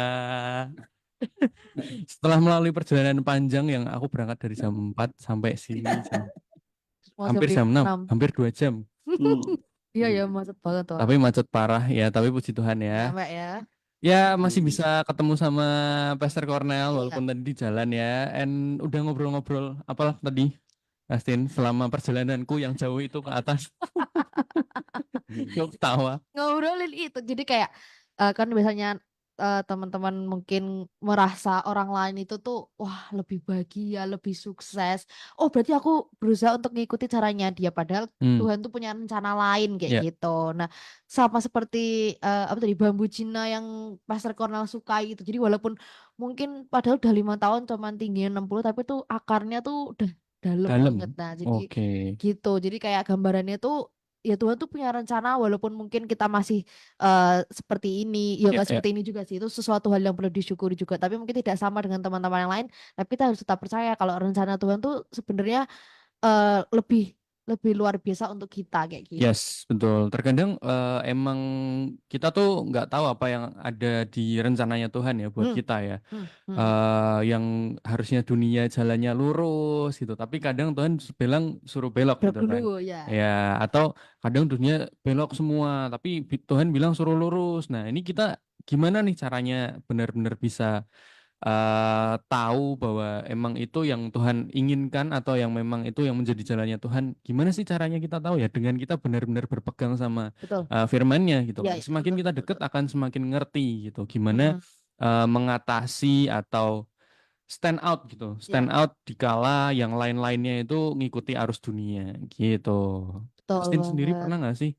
Setelah melalui perjalanan panjang yang aku berangkat dari jam 4 sampai sini hampir jam 6, hampir 2 jam. Iya ya, macet banget tuh. Tapi macet parah ya, tapi puji Tuhan ya. Sampai ya. Ya masih bisa ketemu sama Pastor Cornel walaupun tadi di jalan ya. And udah ngobrol-ngobrol apalah tadi, Astin, selama perjalananku yang jauh itu ke atas. Yuk tawa. Ngobrolin itu. Jadi kayak kan biasanya teman-teman mungkin merasa orang lain itu tuh wah lebih bahagia, lebih sukses. Oh, berarti aku berusaha untuk ngikuti caranya dia padahal Tuhan tuh punya rencana lain kayak gitu. Nah, sama seperti apa tadi bambu Cina yang Pastor Cornel sukai gitu. Jadi walaupun mungkin padahal udah 5 tahun cuman tingginya 60 tapi tuh akarnya tuh udah dalam banget. Nah, jadi gitu. Jadi kayak gambarannya tuh ya Tuhan tuh punya rencana walaupun mungkin kita masih seperti ini, ya nggak seperti ini juga sih, itu sesuatu hal yang perlu disyukuri juga, tapi mungkin tidak sama dengan teman-teman yang lain, tapi kita harus tetap percaya kalau rencana Tuhan tuh sebenarnya lebih luar biasa untuk kita kayak gitu. Yes, betul. Terkadang emang kita tuh nggak tahu apa yang ada di rencananya Tuhan ya buat kita ya. Yang harusnya dunia jalannya lurus gitu, tapi kadang Tuhan bilang suruh belok gitu kan. Ya, atau kadang dunia belok semua, tapi Tuhan bilang suruh lurus. Nah, ini kita gimana nih caranya benar-benar bisa tahu bahwa emang itu yang Tuhan inginkan atau yang memang itu yang menjadi jalannya Tuhan. Gimana sih caranya kita tahu ya? Dengan kita benar-benar berpegang sama firman-Nya gitu. Ya, Semakin kita dekat akan semakin ngerti gitu. Gimana mengatasi atau stand out gitu, Ya, stand out dikala yang lain-lainnya itu ngikuti arus dunia gitu. betul Christine sendiri banget. pernah nggak sih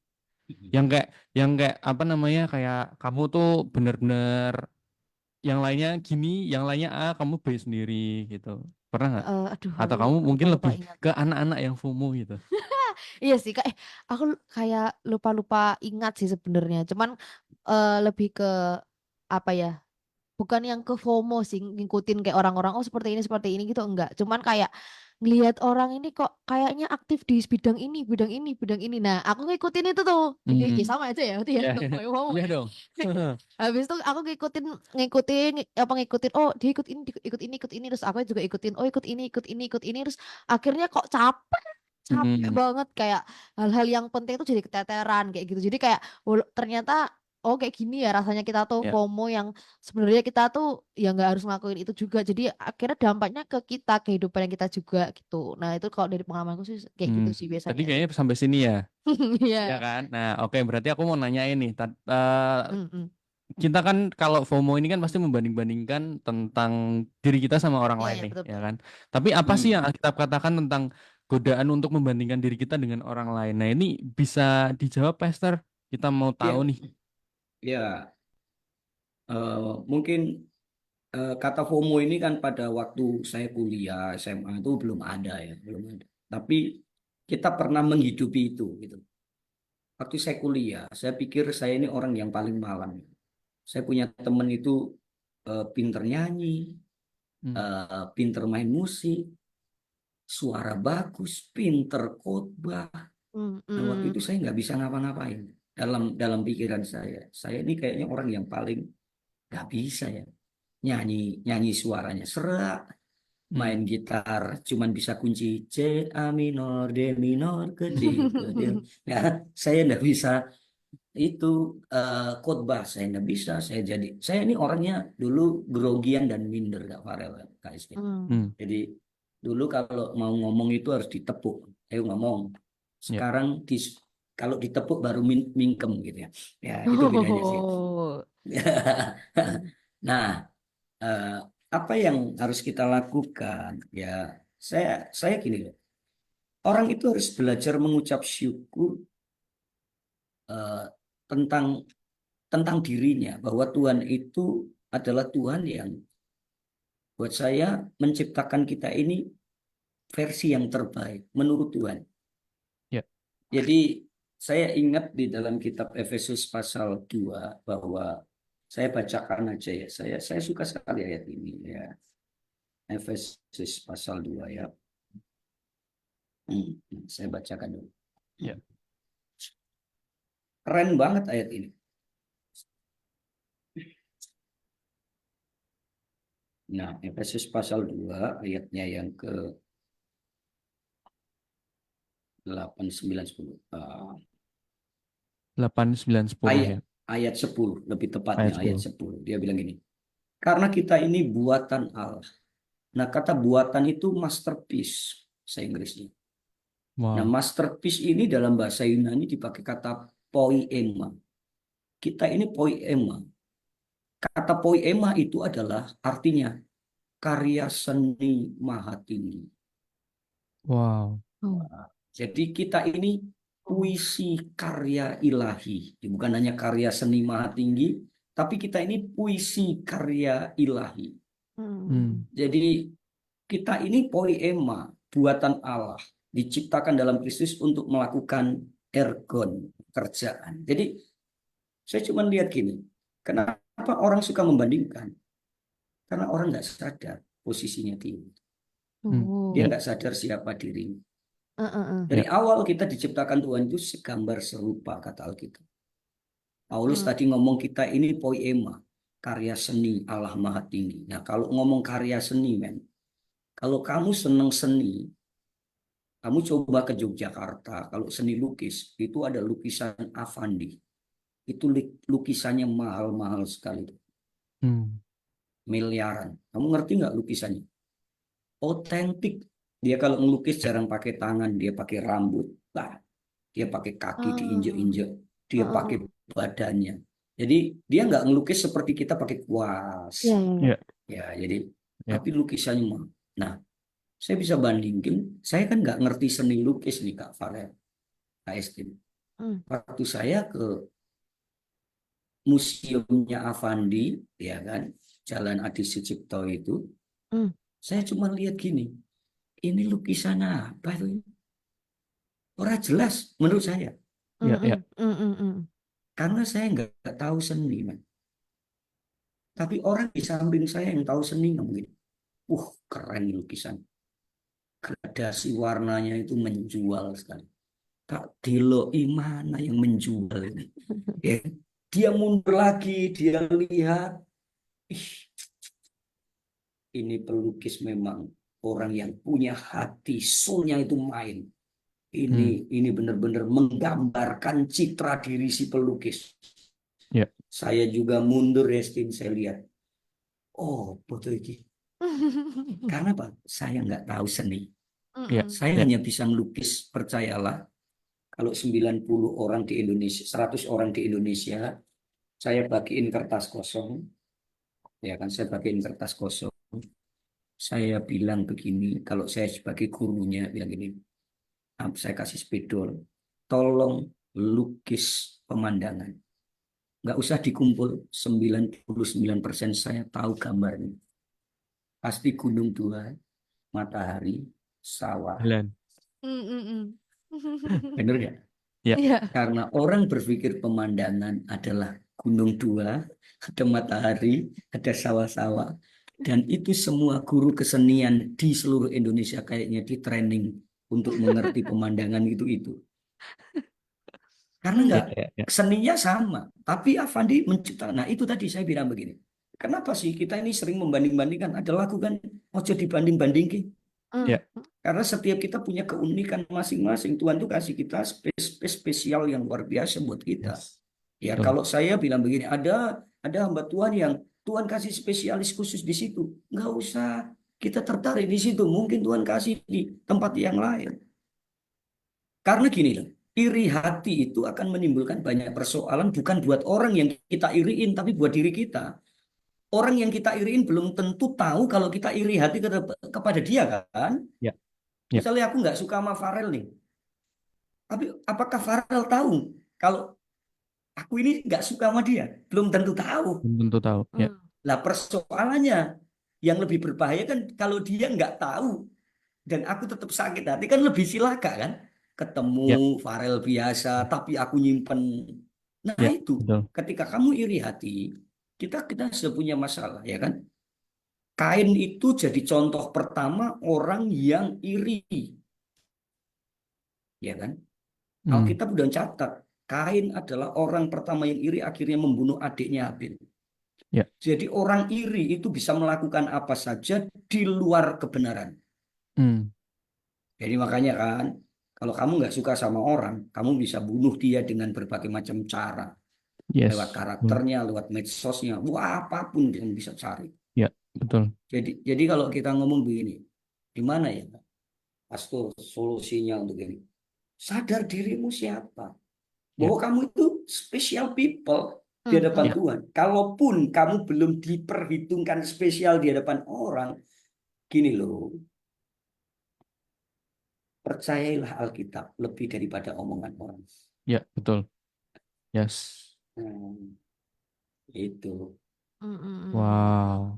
yang kayak apa namanya kayak kamu tuh bener-bener yang lainnya gini, yang lainnya A, kamu B sendiri gitu. Pernah nggak? Aduh, Atau aku kamu mungkin lupa-lupa lebih ingat. ke anak-anak yang FOMO gitu? Iya sih, aku kayak lupa-lupa ingat sih sebenarnya. Cuman lebih ke apa ya? Bukan yang ke FOMO sih, ngikutin kayak orang-orang, oh seperti ini gitu, enggak. Cuman kayak ngelihat orang ini kok kayaknya aktif di bidang ini, bidang ini, bidang ini. Nah, aku ngikutin itu tuh. Ya Hmm. sama aja ya, berarti ya. Ya, Kayak FOMO iya ya. dong. Habis itu aku ngikutin, oh dia ikut ini, ikut ini, terus aku juga ikutin, oh ikut ini, ikut ini, ikut ini, terus akhirnya kok capek Hmm. banget kayak hal-hal yang penting tuh jadi keteteran kayak gitu. Jadi kayak ternyata oh kayak gini ya rasanya kita tuh Ya. FOMO yang sebenarnya kita tuh ya nggak harus ngelakuin itu juga. Jadi akhirnya dampaknya ke kita, kehidupan yang kita juga gitu. Nah, itu kalau dari pengalamanku sih kayak gitu sih Tadi biasanya sih. kayaknya sampai sini ya. Iya. Ya kan? Nah, oke, berarti aku mau nanya ini. Mm-mm. Kita kan kalau FOMO ini kan pasti membanding-bandingkan tentang diri kita sama orang Iya, lain iya, nih, ya betul-betul. kan? Tapi apa sih yang Hmm. Alkitab katakan tentang godaan untuk membandingkan diri kita dengan orang lain? Nah, ini bisa dijawab, Pastor. Kita mau tahu Ya, nih. ya, mungkin kata FOMO ini kan pada waktu saya kuliah SMA itu belum ada ya, belum ada. Tapi kita pernah menghidupi itu gitu. Waktu saya kuliah, saya pikir saya ini orang yang paling malang. Saya punya temen itu pinter nyanyi, Hmm. pinter main musik, suara bagus, pinter khotbah. Nah, waktu Mm-mm. itu saya nggak bisa ngapa-ngapain. Dalam pikiran saya ini kayaknya orang yang paling nggak bisa ya. Nyanyi nyanyi suaranya serak, Hmm. main gitar cuman bisa kunci C, A minor, D minor, ke D, ke D. Ya, saya nggak bisa itu khotbah, saya nggak bisa. Saya ini orangnya dulu grogian dan minder, Kak Farel, Kak Isti. Mm. Hmm. Jadi dulu kalau mau ngomong itu harus ditepuk, ayo ngomong. Ya. Sekarang kalau ditepuk baru mingkem gitu ya. Ya itu bedanya sih. Oh. Nah, eh, apa yang harus kita lakukan? Ya, saya gini loh. Orang itu harus belajar mengucap syukur eh, tentang tentang dirinya, bahwa Tuhan itu adalah Tuhan yang buat saya menciptakan kita ini versi yang terbaik menurut Tuhan. Ya. Jadi saya ingat di dalam kitab Efesus pasal 2 bahwa saya bacakan aja ya. Saya suka sekali ayat ini ya. Efesus pasal 2 ya. Saya bacakan dulu. Ya. Keren banget ayat ini. Nah, Efesus pasal 2 ayatnya yang ke 8, 9, 10. 8, 9, 10 ya. Ayat 10, lebih tepatnya Ayat ayat 10. 10. Dia bilang gini, karena kita ini buatan Allah. Nah, kata buatan itu masterpiece, bahasa Inggrisnya. Nah, Wow. masterpiece ini dalam bahasa Yunani dipakai kata poiema. Kita ini poiema. Kata poiema itu adalah artinya karya seni maha tinggi. Wow. Oh. Jadi kita ini puisi karya ilahi. Bukan hanya karya seni maha tinggi, tapi kita ini puisi karya ilahi. Mm. Jadi kita ini poiema, buatan Allah, diciptakan dalam Kristus untuk melakukan ergon, kerjaan. Jadi saya cuma lihat gini, kenapa orang suka membandingkan? Karena orang nggak sadar posisinya dia. Dia Ya. nggak sadar siapa dirinya. Uh. Dari Ya. awal kita diciptakan Tuhan itu segambar serupa, kata Alkitab. Paulus Mm. tadi ngomong kita ini poiema, karya seni Allah Maha Tinggi. Nah, kalau ngomong karya seni, men, kalau kamu seneng seni, kamu coba ke Yogyakarta, kalau seni lukis, itu ada lukisan Avandi. Itu lukisannya mahal-mahal sekali. Hmm. Miliaran. Kamu ngerti nggak lukisannya? Otentik. Dia kalau ngelukis jarang pakai tangan, dia pakai rambut. Nah, dia pakai kaki diinjek-injek. Dia pakai badannya. Jadi dia nggak ngelukis seperti kita pakai kuas. Iya, iya, iya. Ya. Ya, jadi Ya. tapi lukisannya mahal. Nah, saya bisa bandingin, saya kan nggak ngerti seni lukis nih Kak Farel, Kak Estin. Hmm. Waktu saya ke museumnya Avandi, ya kan, Jalan Adi Sucipto itu, Hmm. saya cuma lihat gini, ini lukisan apa itu? Orang jelas menurut saya, Ya, ya. karena saya nggak tahu seni, man. Tapi orang di samping saya yang tahu seni ngomongin, keren lukisan, gradasi warnanya itu menjual sekali. Kak Dilo mana yang menjual ini? Ya, dia mundur lagi, dia lihat, ih, ini pelukis memang orang yang punya hati, soulnya itu main. Ini benar-benar menggambarkan citra diri si pelukis. Ya. Saya juga mundur, Restin, saya lihat. Oh, foto ini. Karena Pak, saya nggak tahu seni. Ya. Saya Ya. hanya bisa melukis, percayalah. Kalau 90 orang di Indonesia, 100 orang di Indonesia, saya bagiin kertas kosong. Ya kan, saya bagiin kertas kosong. Saya bilang begini, kalau saya sebagai gurunya bilang gini, saya kasih spidol, tolong lukis pemandangan. Nggak usah dikumpul, 99% saya tahu gambarnya. Pasti gunung dua, matahari, sawah. Jalan. Bener nggak? Ya. Iya. Karena orang berpikir pemandangan adalah gunung dua, ada matahari, ada sawah-sawah. Dan itu semua guru kesenian di seluruh Indonesia kayaknya di training untuk mengerti pemandangan itu. Karena nggak, Ya, ya. seninya sama. Tapi Avandi menciptakan. Nah itu tadi saya bilang begini. Kenapa sih kita ini sering membanding-bandingkan? Ada lagu kan, ojo dibanding-bandingin. Ya. Karena setiap kita punya keunikan masing-masing. Tuhan tuh kasih kita spesial yang luar biasa buat kita. Yes. Ya, Betul. kalau saya bilang begini, ada hamba Tuhan yang Tuhan kasih spesialis khusus di situ. Nggak usah kita tertarik di situ. Mungkin Tuhan kasih di tempat yang lain. Karena gini loh, iri hati itu akan menimbulkan banyak persoalan bukan buat orang yang kita iriin, tapi buat diri kita. Orang yang kita iriin belum tentu tahu kalau kita iri hati kepada dia kan. Ya. Ya. Misalnya aku nggak suka sama Farel nih. Tapi apakah Farel tahu kalau aku ini nggak suka sama dia? Belum tentu tahu. Belum tentu tahu. Ya. Lah persoalannya yang lebih berbahaya kan kalau dia nggak tahu dan aku tetap sakit hati kan lebih silaka kan. Ya. Ketemu Farel biasa tapi aku nyimpen. Nah Ya. itu Betul. ketika kamu iri hati kita sudah punya masalah ya kan. Kain itu jadi contoh pertama orang yang iri ya kan. Alkitab udah catat Kain adalah orang pertama yang iri akhirnya membunuh adiknya Habil. Ya. Jadi orang iri itu bisa melakukan apa saja di luar kebenaran. Jadi makanya kan, kalau kamu nggak suka sama orang, kamu bisa bunuh dia dengan berbagai macam cara. Yes. Lewat karakternya, lewat medsosnya, apapun yang bisa cari. Ya, betul. Jadi kalau kita ngomong begini, di mana ya, Pastor, solusinya untuk ini? Sadar dirimu siapa. Bahwa kamu itu special people di hadapan Tuhan. Kalaupun kamu belum diperhitungkan spesial di hadapan orang, gini loh, percayailah Alkitab lebih daripada omongan orang. Ya, betul. Yes. Itu. Wow.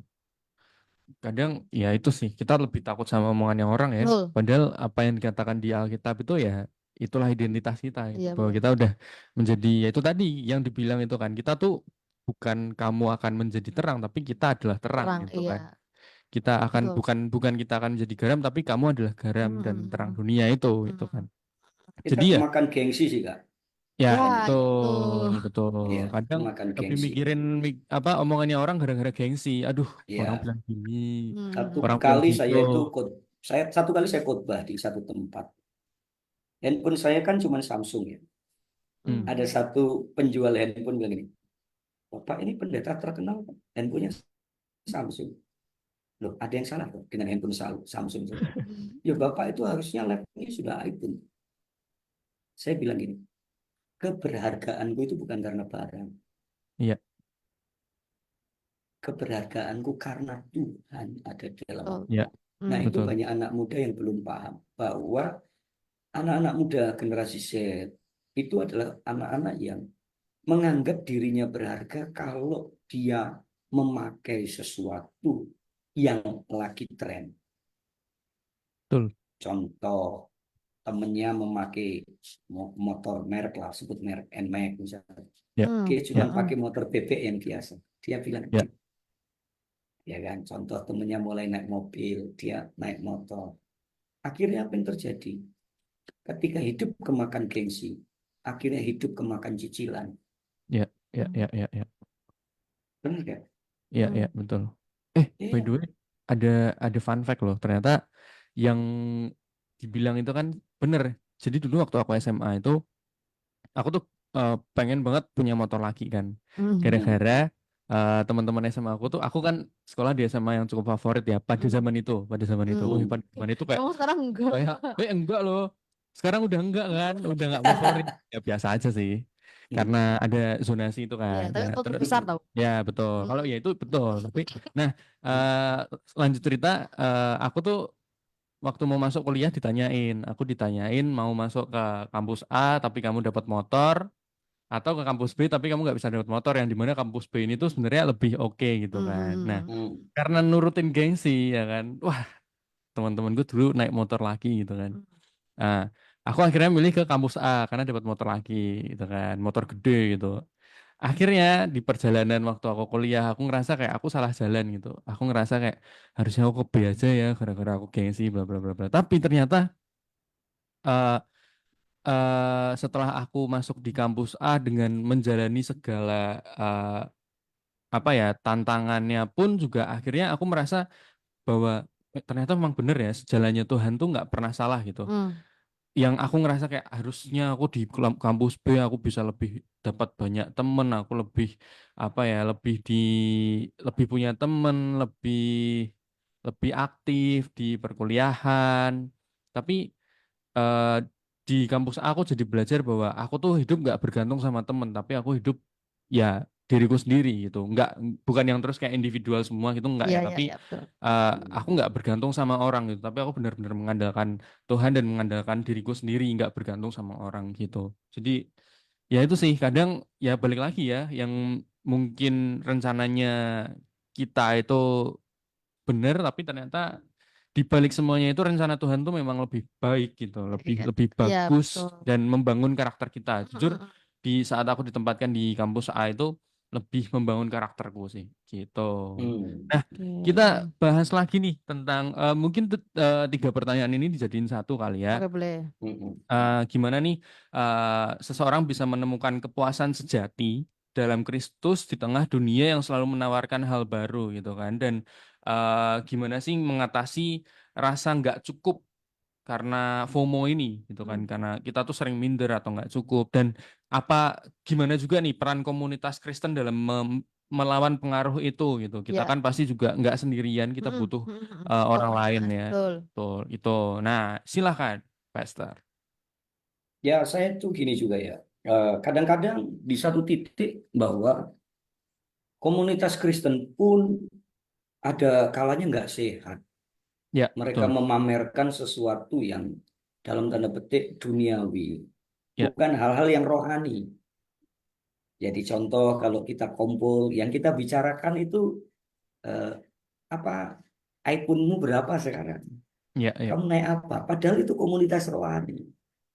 Kadang ya itu sih, kita lebih takut sama omongannya orang ya. Betul. Padahal apa yang dikatakan di Alkitab itu ya itulah identitas kita gitu. Iya, Bahwa betul. kita udah menjadi, ya itu tadi yang dibilang itu kan, kita tuh bukan kamu akan menjadi terang, tapi kita adalah terang Terang, gitu iya. kan. Kita akan Betul. bukan kita akan menjadi garam, tapi kamu adalah garam dan terang dunia itu kan. Kita Jadi ya kemakan gengsi sih Kak. ya Wah, itu. betul. Iya, Kadang kemakan lebih gengsi. mikirin apa omongannya orang gara-gara gengsi. Aduh, orang Ya, bilang gini, satu orang bilang kali gitu. satu kali saya khotbah di satu tempat. Handphone saya kan cuma Samsung ya. Ada satu penjual handphone bilang gini, Bapak ini pendeta terkenal, handphonenya Samsung. Loh, ada yang salah kok dengan handphone Samsung. Ya Bapak itu harusnya laptopnya sudah iPhone. Saya bilang gini, keberhargaanku itu bukan karena barang. Iya. keberhargaanku karena Tuhan ada di dalam Betul. aku. Ya, Nah, itu betul. banyak anak muda yang belum paham bahwa anak-anak muda generasi Z itu adalah anak-anak yang menganggap dirinya berharga kalau dia memakai sesuatu yang lagi tren. Betul. Contoh, temennya memakai motor merek lah, sebut merek NMAX misalnya. Ya, Dia cuma ya, pakai motor bebek yang biasa. Dia bilang, ya. ya kan, contoh temennya mulai naik mobil, dia naik motor. Akhirnya apa yang terjadi? Ketika hidup kemakan gengsi, akhirnya hidup kemakan cicilan. Ya, ya, ya, ya, ya. Benar gak? Ya, ya, betul. By Iya. the way, ada fun fact loh. Ternyata yang dibilang itu kan bener. Jadi dulu waktu aku SMA itu, aku tuh pengen banget punya motor lagi kan. Gara-gara teman-teman SMA aku kan sekolah di SMA yang cukup favorit ya pada zaman itu. Pada zaman itu. Wih, pada zaman itu kayak Emang sekarang enggak. enggak loh. Sekarang udah enggak kan, udah enggak favorit. Ya biasa aja sih. Karena ada zonasi itu Ya, kan. tapi Nah, betul terus besar tau. ya betul. Kalau ya itu betul. Tapi nah lanjut cerita, aku tuh waktu mau masuk kuliah aku ditanyain mau masuk ke kampus A tapi kamu dapat motor atau ke kampus B tapi kamu nggak bisa dapat motor, yang dimana kampus B ini tuh sebenarnya lebih oke gitu kan. Nah, karena nurutin gengsi ya kan, wah teman-temanku dulu naik motor lagi gitu kan. Nah, aku akhirnya milih ke kampus A karena dapat motor lagi gitu kan, motor gede gitu. Akhirnya di perjalanan waktu aku kuliah aku ngerasa kayak aku salah jalan gitu. Aku ngerasa kayak harusnya aku ke B aja ya gara-gara aku gengsi bla bla bla bla. Tapi ternyata eh setelah aku masuk di kampus A dengan menjalani segala apa ya tantangannya pun juga akhirnya aku merasa bahwa ternyata memang benar ya sejalannya Tuhan tuh nggak pernah salah gitu. Yang aku ngerasa kayak harusnya aku di kampus B aku bisa lebih dapat banyak temen, aku lebih apa ya lebih punya temen, lebih aktif di perkuliahan. Tapi eh, di kampus aku jadi belajar bahwa aku tuh hidup nggak bergantung sama temen, tapi aku hidup ya diriku sendiri gitu. Bukan yang terus kayak individual semua gitu nggak ya, Iya, iya, tapi iya, betul. aku nggak bergantung sama orang gitu, tapi aku benar-benar mengandalkan Tuhan dan mengandalkan diriku sendiri, nggak bergantung sama orang gitu. Jadi ya itu sih kadang ya balik lagi ya, yang mungkin rencananya kita itu benar, tapi ternyata di balik semuanya itu rencana Tuhan tuh memang lebih baik gitu, lebih Iya, lebih iya, bagus betul. dan membangun karakter kita. Jujur di saat aku ditempatkan di kampus A itu lebih membangun karakterku sih gitu. Nah, kita bahas lagi nih tentang mungkin 3 pertanyaan ini dijadiin satu kali ya. Oke, boleh. Gimana nih seseorang bisa menemukan kepuasan sejati dalam Kristus di tengah dunia yang selalu menawarkan hal baru gitu kan, dan gimana sih mengatasi rasa nggak cukup karena FOMO ini gitu kan, karena kita tuh sering minder atau nggak cukup, dan gimana juga nih peran komunitas Kristen dalam melawan pengaruh itu gitu. Kita Ya. kan pasti juga nggak sendirian, kita butuh orang lain ya. Betul. Betul itu. Nah, silakan Pastor. Ya, saya tuh gini juga ya. Kadang-kadang di satu titik bahwa komunitas Kristen pun ada kalanya nggak sehat. Ya, Mereka betul. memamerkan sesuatu yang dalam tanda petik duniawi, Ya. bukan hal-hal yang rohani. Jadi contoh kalau kita kumpul, yang kita bicarakan itu apa? iPhone-mu berapa sekarang? Ya, ya, Kamu naik apa? Padahal itu komunitas rohani.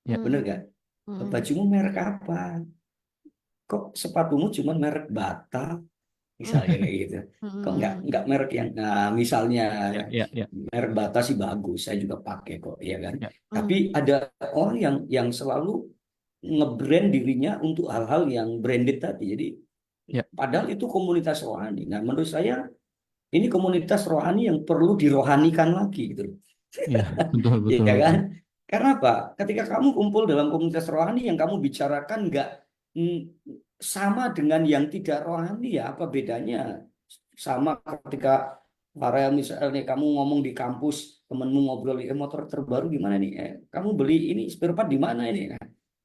ya. Bener gak? Bajumu merek apa? Kok sepatumu cuma merek Bata? Misalnya kayak gitu. Kok nggak merek yang misalnya Ya, ya, ya, merek Bata sih bagus, saya juga pakai kok, ya kan. ya. Tapi ada orang yang selalu nge-brand dirinya untuk hal-hal yang branded tadi. Jadi Ya. padahal itu komunitas rohani. Nah, menurut saya ini komunitas rohani yang perlu dirohanikan lagi gitu. Ya, betul, betul, Ya kan? betul. Karena apa? Ketika kamu kumpul dalam komunitas rohani yang kamu bicarakan nggak sama dengan yang tidak rohani, ya apa bedanya? Sama ketika misalnya kamu ngomong di kampus, temenmu ngobrol, motor terbaru gimana nih? Kamu beli ini spare part di mana ini?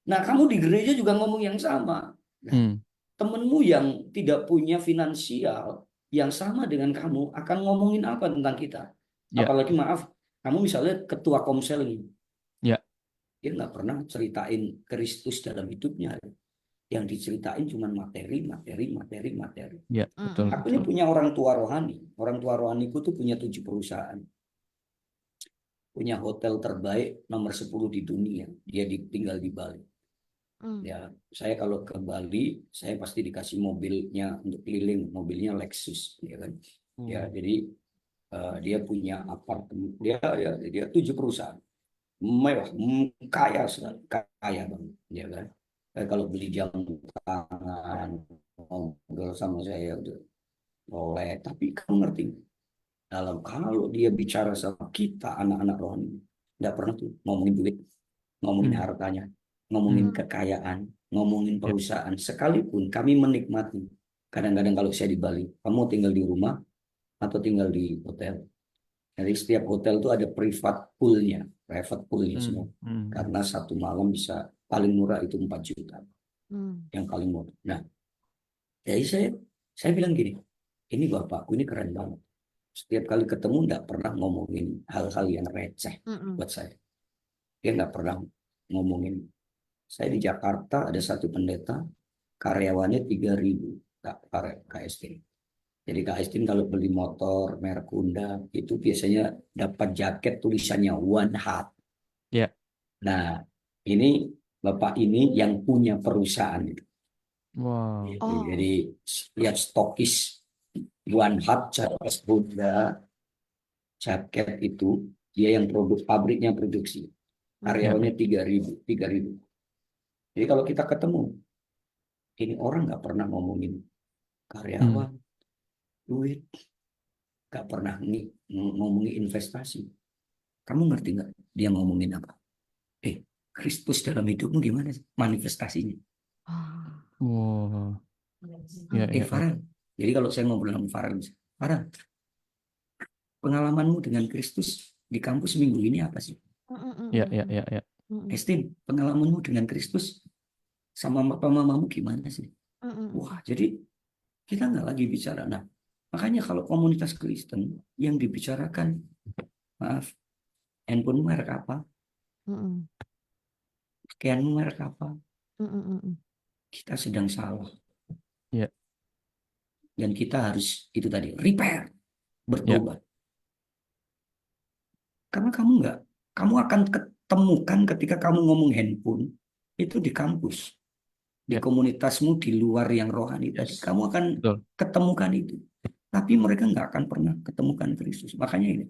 Nah, kamu di gereja juga ngomong yang sama. Nah, temenmu yang tidak punya finansial, yang sama dengan kamu akan ngomongin apa tentang kita. Ya, Apalagi maaf, kamu misalnya ketua komsel nih, ya, dia nggak pernah ceritain Kristus dalam hidupnya. Yang diceritain cuma materi. ya, betul, Aku ini betul. punya orang tua rohani. Orang tua rohaniku tuh punya 7 perusahaan. Punya hotel terbaik nomor 10 di dunia. Dia tinggal di Bali. Ya, saya kalau ke Bali, saya pasti dikasih mobilnya untuk keliling. Mobilnya Lexus, ya kan. Ya, jadi dia punya apartemen. Dia 7 perusahaan. Mewah, kaya sekali, kaya banget, ya kan. Kalau beli jam tangan, ngobrol sama saya udah oleh. Tapi kamu ngerti, kalau dia bicara sama kita anak-anak rohani, nggak pernah tuh ngomongin duit, ngomongin Hmm, hartanya, ngomongin hmm, kekayaan, ngomongin ya, perusahaan. Sekalipun kami menikmati. Kadang-kadang kalau saya di Bali, kamu tinggal di rumah atau tinggal di hotel. Jadi setiap hotel itu ada private poolnya hmm, semua. hmm, Karena satu malam bisa paling murah itu 4 juta, yang paling murah. Nah, jadi saya bilang gini, ini bapakku ini keren banget. Setiap kali ketemu nggak pernah ngomongin hal-hal yang receh buat saya. Dia nggak pernah ngomongin. Saya di Jakarta ada satu pendeta, karyawannya 3.000 Kak Estin. Jadi Kak Estin kalau beli motor merek Honda itu biasanya dapat jaket tulisannya One Heart. ya, Nah, ini bapak ini yang punya perusahaan itu. wow, Jadi lihat stokis One Heart jaket Honda, jaket itu dia yang pabriknya produksi. ya, Karyawannya 3.000. Jadi kalau kita ketemu, ini orang nggak pernah ngomongin karyawan, duit, nggak pernah ngomongin investasi. Kamu ngerti nggak dia ngomongin apa? Kristus dalam hidupmu gimana sih manifestasinya? wow, ya, ya, ya, Farhan. Jadi kalau saya ngobrol sama Farhan, Farhan, pengalamanmu dengan Kristus di kampus minggu ini apa sih? ya, ya, ya, ya, Estin, pengalamanmu dengan Kristus sama papa mamamu gimana sih? Wah, jadi kita nggak lagi bicara. Nah, makanya kalau komunitas Kristen yang dibicarakan, maaf, handphone merek apa, pakaianmu merek apa, kita sedang salah. ya, Dan kita harus itu tadi repair, ya, bertobat. Karena kamu akan ketemukan ketika kamu ngomong handphone itu di kampus, di ya, komunitasmu di luar yang rohani tadi, Yes. kamu akan betul. ketemukan itu. Tapi mereka nggak akan pernah ketemukan Kristus. Makanya ini,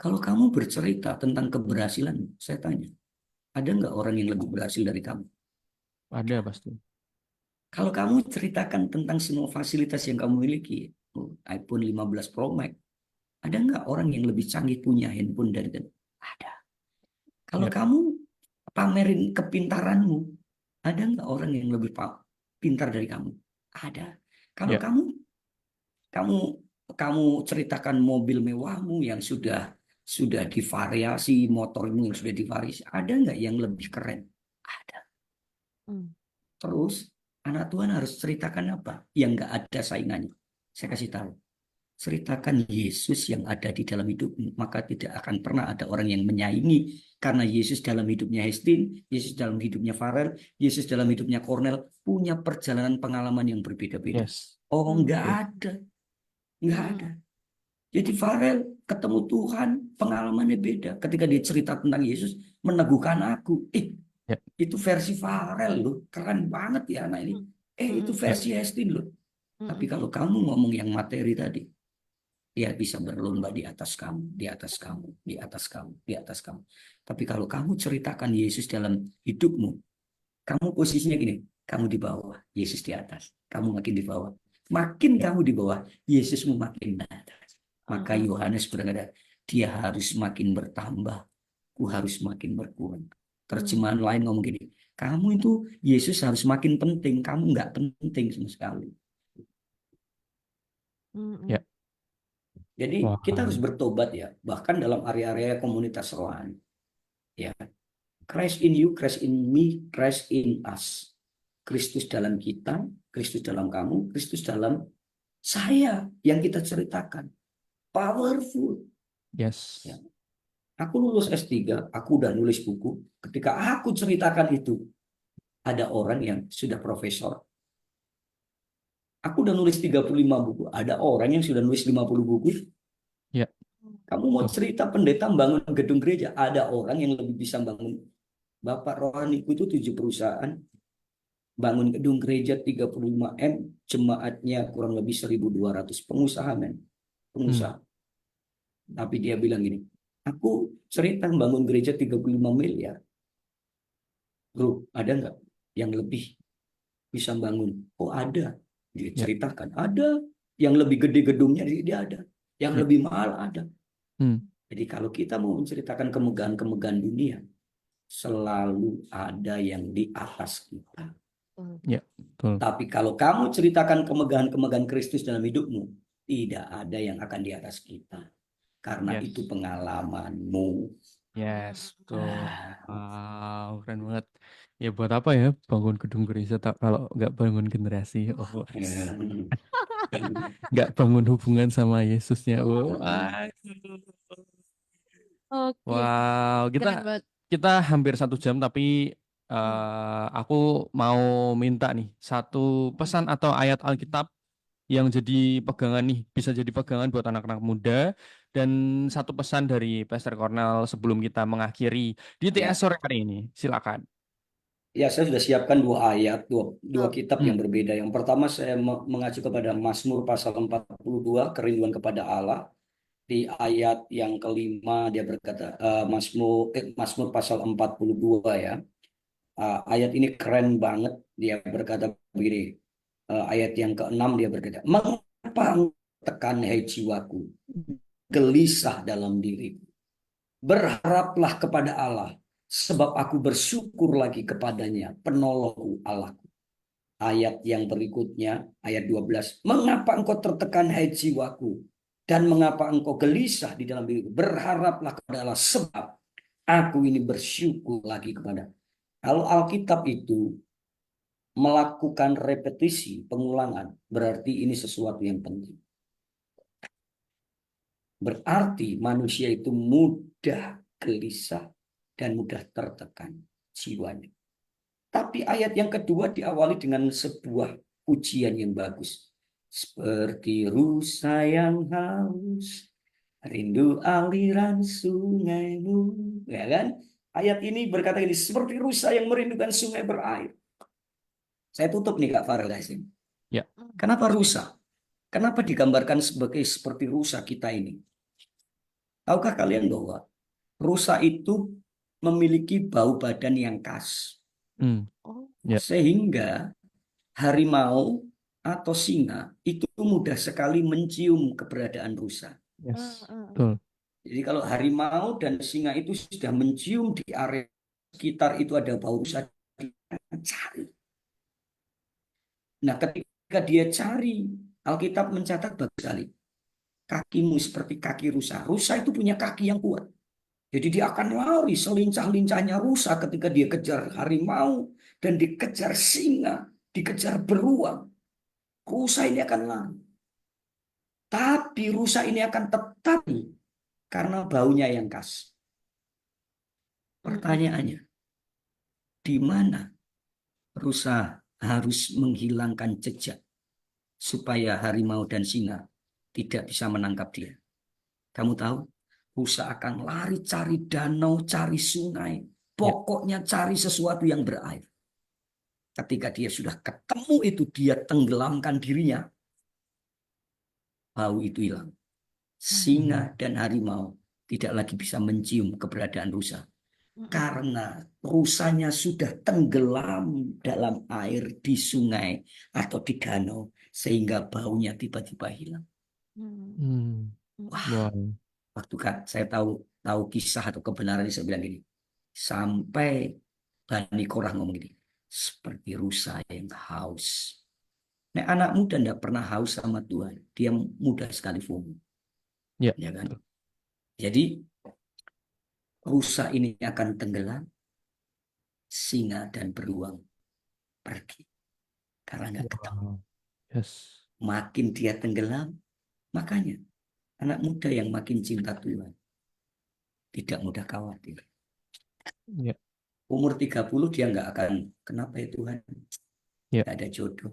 kalau kamu bercerita tentang keberhasilan, saya tanya, ada nggak orang yang lebih berhasil dari kamu? Ada pasti. Kalau kamu ceritakan tentang semua fasilitas yang kamu miliki, iPhone 15 Pro Max, ada nggak orang yang lebih canggih punya handphone dari kamu? Ada. Kalau Ya, kamu pamerin kepintaranmu, ada nggak orang yang lebih pintar dari kamu? Ada. Kalau ya, kamu ceritakan mobil mewahmu yang sudah divariasi, motormu yang sudah divariasi, ada nggak yang lebih keren? Ada. Terus anak Tuhan harus ceritakan apa yang nggak ada saingannya. Saya kasih tahu. Ceritakan Yesus yang ada di dalam hidupmu, maka tidak akan pernah ada orang yang menyaingi. Karena Yesus dalam hidupnya Hestin, Yesus dalam hidupnya Farel, Yesus dalam hidupnya Cornel, punya perjalanan pengalaman yang berbeda-beda. yes, Oh, nggak betul. ada. Nggak ada. Jadi Farel ketemu Tuhan, pengalamannya beda. Ketika dia cerita tentang Yesus, meneguhkan aku. Ya, Itu versi Farel loh. Keren banget ya anak ini. Itu ya, versi Hestin loh. Tapi kalau kamu ngomong yang materi tadi, dia bisa berlomba di atas kamu, di atas kamu, di atas kamu, di atas kamu. Tapi kalau kamu ceritakan Yesus dalam hidupmu, kamu posisinya gini, kamu di bawah, Yesus di atas, kamu makin di bawah. Makin kamu di bawah, Yesusmu makin di atas. Maka Yohanes berkata, dia harus makin bertambah, ku harus makin berkurang. Terjemahan lain ngomong gini, kamu itu Yesus harus makin penting, kamu nggak penting sama sekali. ya. Jadi Wah, kita harus bertobat ya, bahkan dalam area-area komunitas rohani. Ya, Christ in you, Christ in me, Christ in us. Kristus dalam kita, Kristus dalam kamu, Kristus dalam Saya yang kita ceritakan powerful. Yes. Ya. Aku lulus S3, aku udah nulis buku. Ketika aku ceritakan itu, ada orang yang sudah profesor. Aku udah nulis 35 buku. Ada orang yang sudah nulis 50 buku. Ya. Kamu mau Tuh. cerita pendeta bangun gedung gereja. Ada orang yang lebih bisa bangun. Bapak rohaniku itu 7 perusahaan. Bangun gedung gereja 35M. Jemaatnya kurang lebih 1.200 pengusaha, men. Pengusaha. Tapi dia bilang gini, aku cerita bangun gereja 35 miliar. Bro, ada nggak yang lebih bisa bangun? Oh ada. Dia Ya. ceritakan. Ada. Yang lebih gede gedungnya dia ada. Yang Ya. lebih mahal ada. Hmm. Jadi kalau kita mau menceritakan kemegahan-kemegahan dunia, selalu ada yang di atas kita. Ya, betul. Tapi kalau kamu ceritakan kemegahan-kemegahan Kristus dalam hidupmu, tidak ada yang akan di atas kita. Karena Yes. itu pengalamanmu. Yes, betul. Ah, Wow, keren banget. Ya buat apa ya bangun gedung gereja kalau nggak bangun generasi? Oh, ya. nggak bangun hubungan sama Yesusnya. Oh, aduh. Oke, Wow, keren banget. kita hampir 1 jam tapi aku mau minta nih satu pesan atau ayat Alkitab yang jadi pegangan nih, bisa jadi pegangan buat anak-anak muda dan satu pesan dari Pastor Cornel sebelum kita mengakhiri di Ya. TS sore hari ini. Silakan. Ya, saya sudah siapkan 2 ayat, dua kitab yang Hmm. berbeda. Yang pertama saya mengacu kepada Mazmur pasal 42, kerinduan kepada Allah. Di ayat yang kelima dia berkata, Mazmur pasal 42 ya. Ayat ini keren banget. Dia berkata begini, ayat yang ke-6 dia berkata, mengapa engkau tekan hai jiwaku, gelisah dalam diriku. Berharaplah kepada Allah, sebab aku bersyukur lagi kepadanya, penolongku Allahku. Ayat yang berikutnya, ayat 12. Mengapa engkau tertekan hai jiwaku, dan mengapa engkau gelisah di dalam diriku? Berharaplah kepada Allah, sebab aku ini bersyukur lagi kepada. Kalau Alkitab itu melakukan repetisi, pengulangan, berarti ini sesuatu yang penting. Berarti manusia itu mudah gelisah dan mudah tertekan jiwanya. Tapi ayat yang kedua diawali dengan sebuah pujian yang bagus. Seperti rusa yang haus, rindu aliran sungaimu. Ya kan? Ayat ini berkata ini, seperti rusa yang merindukan sungai berair. Saya tutup nih Kak Farel. Ya. Kenapa rusa? Kenapa digambarkan sebagai seperti rusa kita ini? Tahukah kalian bahwa rusa itu memiliki bau badan yang khas. Oh, Ya. Sehingga harimau atau singa itu mudah sekali mencium keberadaan rusa. Yes. Betul. Jadi kalau harimau dan singa itu sudah mencium di area sekitar itu ada bau rusa, dia cari. Nah, ketika dia cari, Alkitab mencatat bagus sekali. Kakimu seperti kaki rusa. Rusa itu punya kaki yang kuat. Jadi dia akan lari selincah-lincahnya rusa ketika dia kejar harimau dan dikejar singa, dikejar beruang. Rusa ini akan lari. Tapi rusa ini akan tetap karena baunya yang khas. Pertanyaannya, di mana rusa harus menghilangkan jejak supaya harimau dan singa tidak bisa menangkap dia? Kamu tahu, rusa akan lari cari danau, cari sungai. Pokoknya cari sesuatu yang berair. Ketika dia sudah ketemu itu, dia tenggelamkan dirinya. Bau itu hilang. Singa dan harimau tidak lagi bisa mencium keberadaan rusa. Karena rusanya sudah tenggelam dalam air di sungai atau di danau. Sehingga baunya tiba-tiba hilang. Wah, Wow. waktu saya tahu kisah atau kebenaran ini, saya bilang gini. Sampai Bani Korah ngomong gini. Seperti rusa yang haus. Nah, anak muda tidak pernah haus sama Tuhan. Dia mudah sekali FOMO. Ya. Ya kan? Jadi rusa ini akan tenggelam, singa dan beruang pergi karena nggak ketemu. Wow. Yes. makin dia tenggelam. Makanya anak muda yang makin cinta Tuhan tidak mudah khawatir. Ya. Umur 30 dia nggak akan, kenapa ya Tuhan? Ya. Nggak ada jodoh.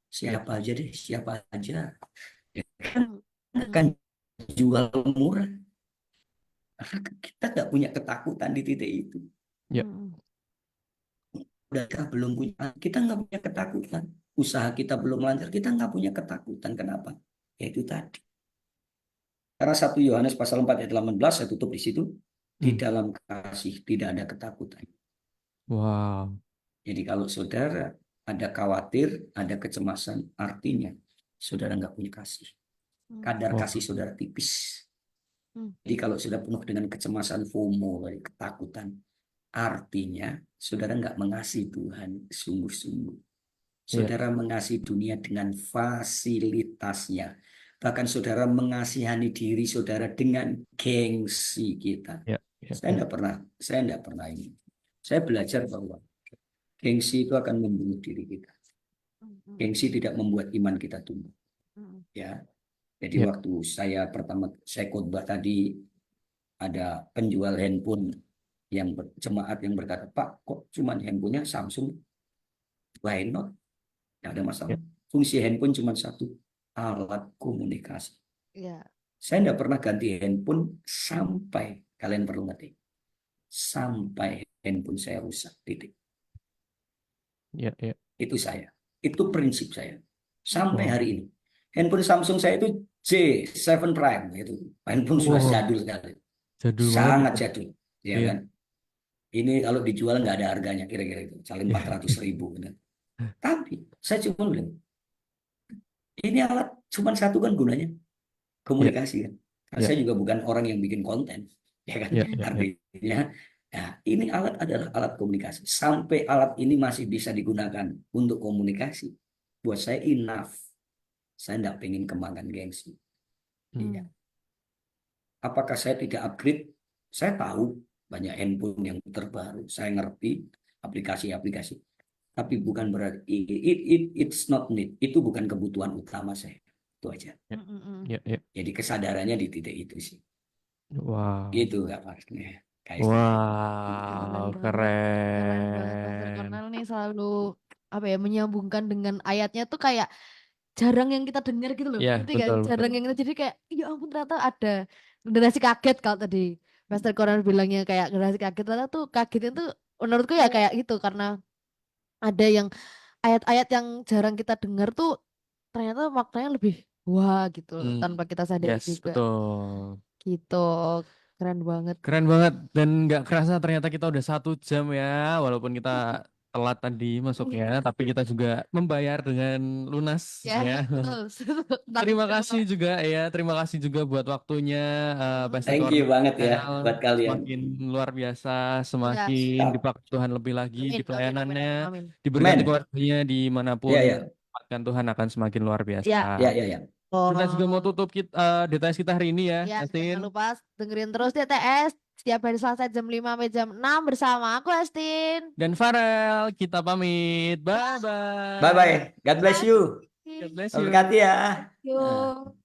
Siapa aja deh, siapa aja. Dia Hmm. akan jual murah. Karena kita nggak punya ketakutan di titik itu. Ya. Hmm. Udah belum punya, kita nggak punya ketakutan. Usaha kita belum lancar, kita nggak punya ketakutan. Kenapa? Ya itu tadi. Karena 1 Yohanes pasal 4 ayat 18, saya tutup di situ. Di dalam kasih tidak ada ketakutan. Wow. Jadi kalau saudara ada khawatir, ada kecemasan, artinya saudara nggak punya kasih. Kadar Wow. kasih saudara tipis. Hmm. Jadi kalau sudah penuh dengan kecemasan, FOMO, ketakutan, artinya saudara nggak mengasihi Tuhan sungguh-sungguh. Saudara mengasihi dunia dengan fasilitasnya. Bahkan saudara mengasihani diri saudara dengan gengsi kita. Ya. Saya enggak pernah ini. Saya belajar bahwa gengsi itu akan membunuh diri kita. Gengsi tidak membuat iman kita tumbuh. Ya. Jadi Ya. waktu saya khotbah tadi, ada penjual handphone jemaat yang berkata, Pak, kok cuma handphonenya Samsung? Why not? Tidak ada masalah. Ya. Fungsi handphone cuma satu, alat komunikasi. Ya. Saya tidak pernah ganti handphone sampai, kalian perlu ngerti, sampai handphone saya rusak. Titik. Ya. Itu saya. Itu prinsip saya. Sampai Wow. hari ini. Handphone Samsung saya itu J7 Prime. Itu handphone sudah Wow. jadul sekali. Jadul Sangat banget. jadul. Ya Iya. kan? Ini kalau dijual nggak ada harganya kira-kira itu. Saling 400.000. Tapi saya cuma bilang, ini alat cuma satu kan gunanya. Komunikasi kan. Karena Ya. saya juga bukan orang yang bikin konten. Ya kan? Ya. Artinya, nah, ini alat adalah alat komunikasi. Sampai alat ini masih bisa digunakan untuk komunikasi. Buat saya enough. Saya tidak pengen kembangkan gengsi. Iya. Apakah saya tidak upgrade? Saya tahu banyak handphone yang terbaru. Saya ngerti aplikasi-aplikasi. Tapi bukan berarti it's not need. Itu bukan kebutuhan utama saya. Itu aja. Ya. Jadi kesadarannya di titik itu sih. Wow. Gitu Kak Farsnya. Wow, Keren banget Pastor keren. Cornel nih selalu menyambungkan dengan ayatnya tuh kayak jarang yang kita dengar gitu loh. Ya, Ngerti gak? betul, Jarang betul. yang kita jadi kayak ya ampun ternyata ada generasi kaget kalau tadi Pastor Cornel bilangnya kayak generasi kaget, ternyata tuh kagetnya tuh menurutku ya kayak gitu karena ada yang ayat-ayat yang jarang kita dengar tuh ternyata maknanya lebih wah gitu tanpa kita sadari Yes, juga betul. gitu. Keren banget. Keren banget dan nggak kerasa ternyata kita udah 1 jam ya, walaupun kita telat tadi masuknya, tapi kita juga membayar dengan lunas Ya, ya. betul. Terima kasih juga ya, terima kasih juga buat waktunya Pastor Thank you banget ya Cornel. buat kalian. Semakin luar biasa, Ya. semakin Siap. dipakai Tuhan lebih lagi Amin, di amin, pelayanannya, amin. diberkati Amin. keluarganya dimanapun, Ya, ya. tempatkan Tuhan akan semakin luar biasa. Ya. Kita juga mau tutup DTS kita hari ini ya, Ya, Estin. jangan lupa dengerin terus DTS setiap hari Selasa jam 5 sampai jam 6 bersama aku Estin. Dan Farel, kita pamit. Bye-bye. Bye-bye. God bless you. God bless you. Berkati ya. Thank you.